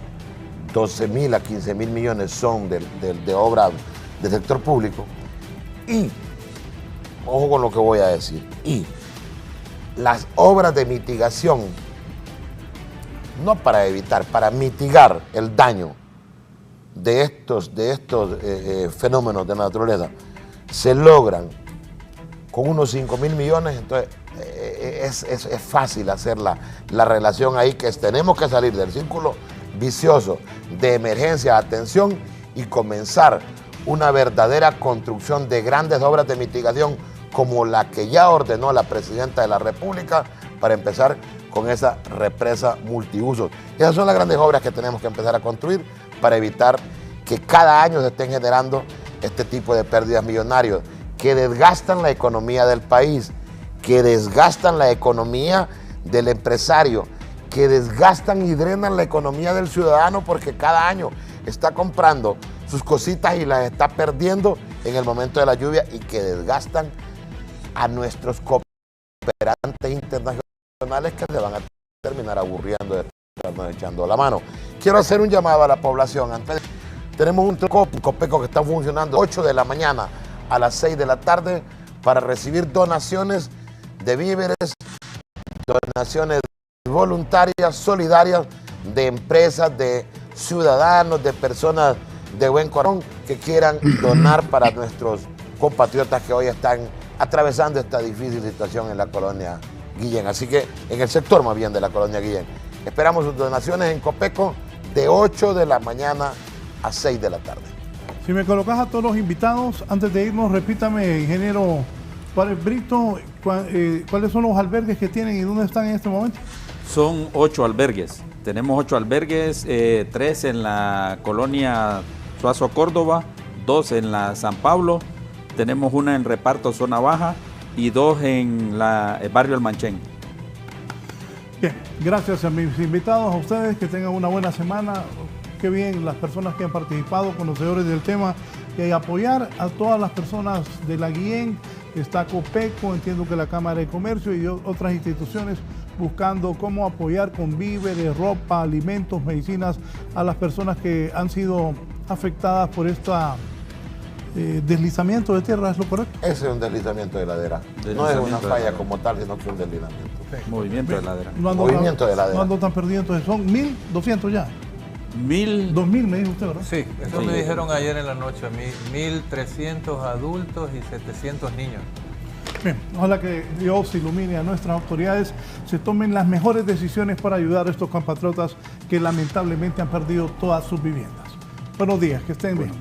12 mil a 15 mil millones son de obras del sector público. Y, ojo con lo que voy a decir, y las obras de mitigación, no para evitar, para mitigar el daño de estos fenómenos de la naturaleza, se logran con unos 5 mil millones, entonces es fácil hacer la relación ahí, que tenemos que salir del círculo vicioso de emergencia, atención y comenzar una verdadera construcción de grandes obras de mitigación como la que ya ordenó la Presidenta de la República para empezar con esa represa multiusos. Esas son las grandes obras que tenemos que empezar a construir para evitar que cada año se estén generando este tipo de pérdidas millonarias que desgastan la economía del país, que desgastan la economía del empresario, que desgastan y drenan la economía del ciudadano porque cada año está comprando sus cositas y las está perdiendo en el momento de la lluvia, y que desgastan a nuestros cooperantes internacionales que se van a terminar aburriendo de estarnos echando la mano. Quiero hacer un llamado a la población. Tenemos un Copeco que está funcionando 8 de la mañana a las 6 de la tarde para recibir donaciones de víveres, donaciones voluntarias, solidarias, de empresas, de ciudadanos, de personas de buen corazón que quieran donar para nuestros compatriotas que hoy están atravesando esta difícil situación en la colonia Guillén. Así que en el sector más bien de la colonia Guillén. Esperamos sus donaciones en Copeco de 8 de la mañana a 6 de la tarde. Si me colocas a todos los invitados, antes de irnos, repítame, ingeniero Juárez Brito, ¿cuáles son los albergues que tienen y dónde están en este momento? Son 8 albergues. Tenemos 8 albergues, 3 en la colonia Suazo Córdoba, 2 en la San Pablo, tenemos una en Reparto Zona Baja y 2 en el barrio El Manchén. Bien, gracias a mis invitados, a ustedes, que tengan una buena semana. Qué bien las personas que han participado, conocedores del tema, y apoyar a todas las personas de la Guillén. Está Copeco, entiendo que la Cámara de Comercio y otras instituciones buscando cómo apoyar con víveres, ropa, alimentos, medicinas a las personas que han sido afectadas por esta deslizamiento de tierra, ¿es lo correcto? Ese es un deslizamiento de ladera. No es una falla como tal, sino que es un deslizamiento. Movimiento de ladera. Movimiento de ladera. No ando tan perdido, entonces son 1.200 ya. 2.000 me dijo usted, ¿verdad? Sí, eso me dijeron ayer en la noche a mí, 1.300 adultos y 700 niños. Bien, ojalá que Dios ilumine a nuestras autoridades, se tomen las mejores decisiones para ayudar a estos compatriotas que lamentablemente han perdido todas sus viviendas. Buenos días, que estén bien.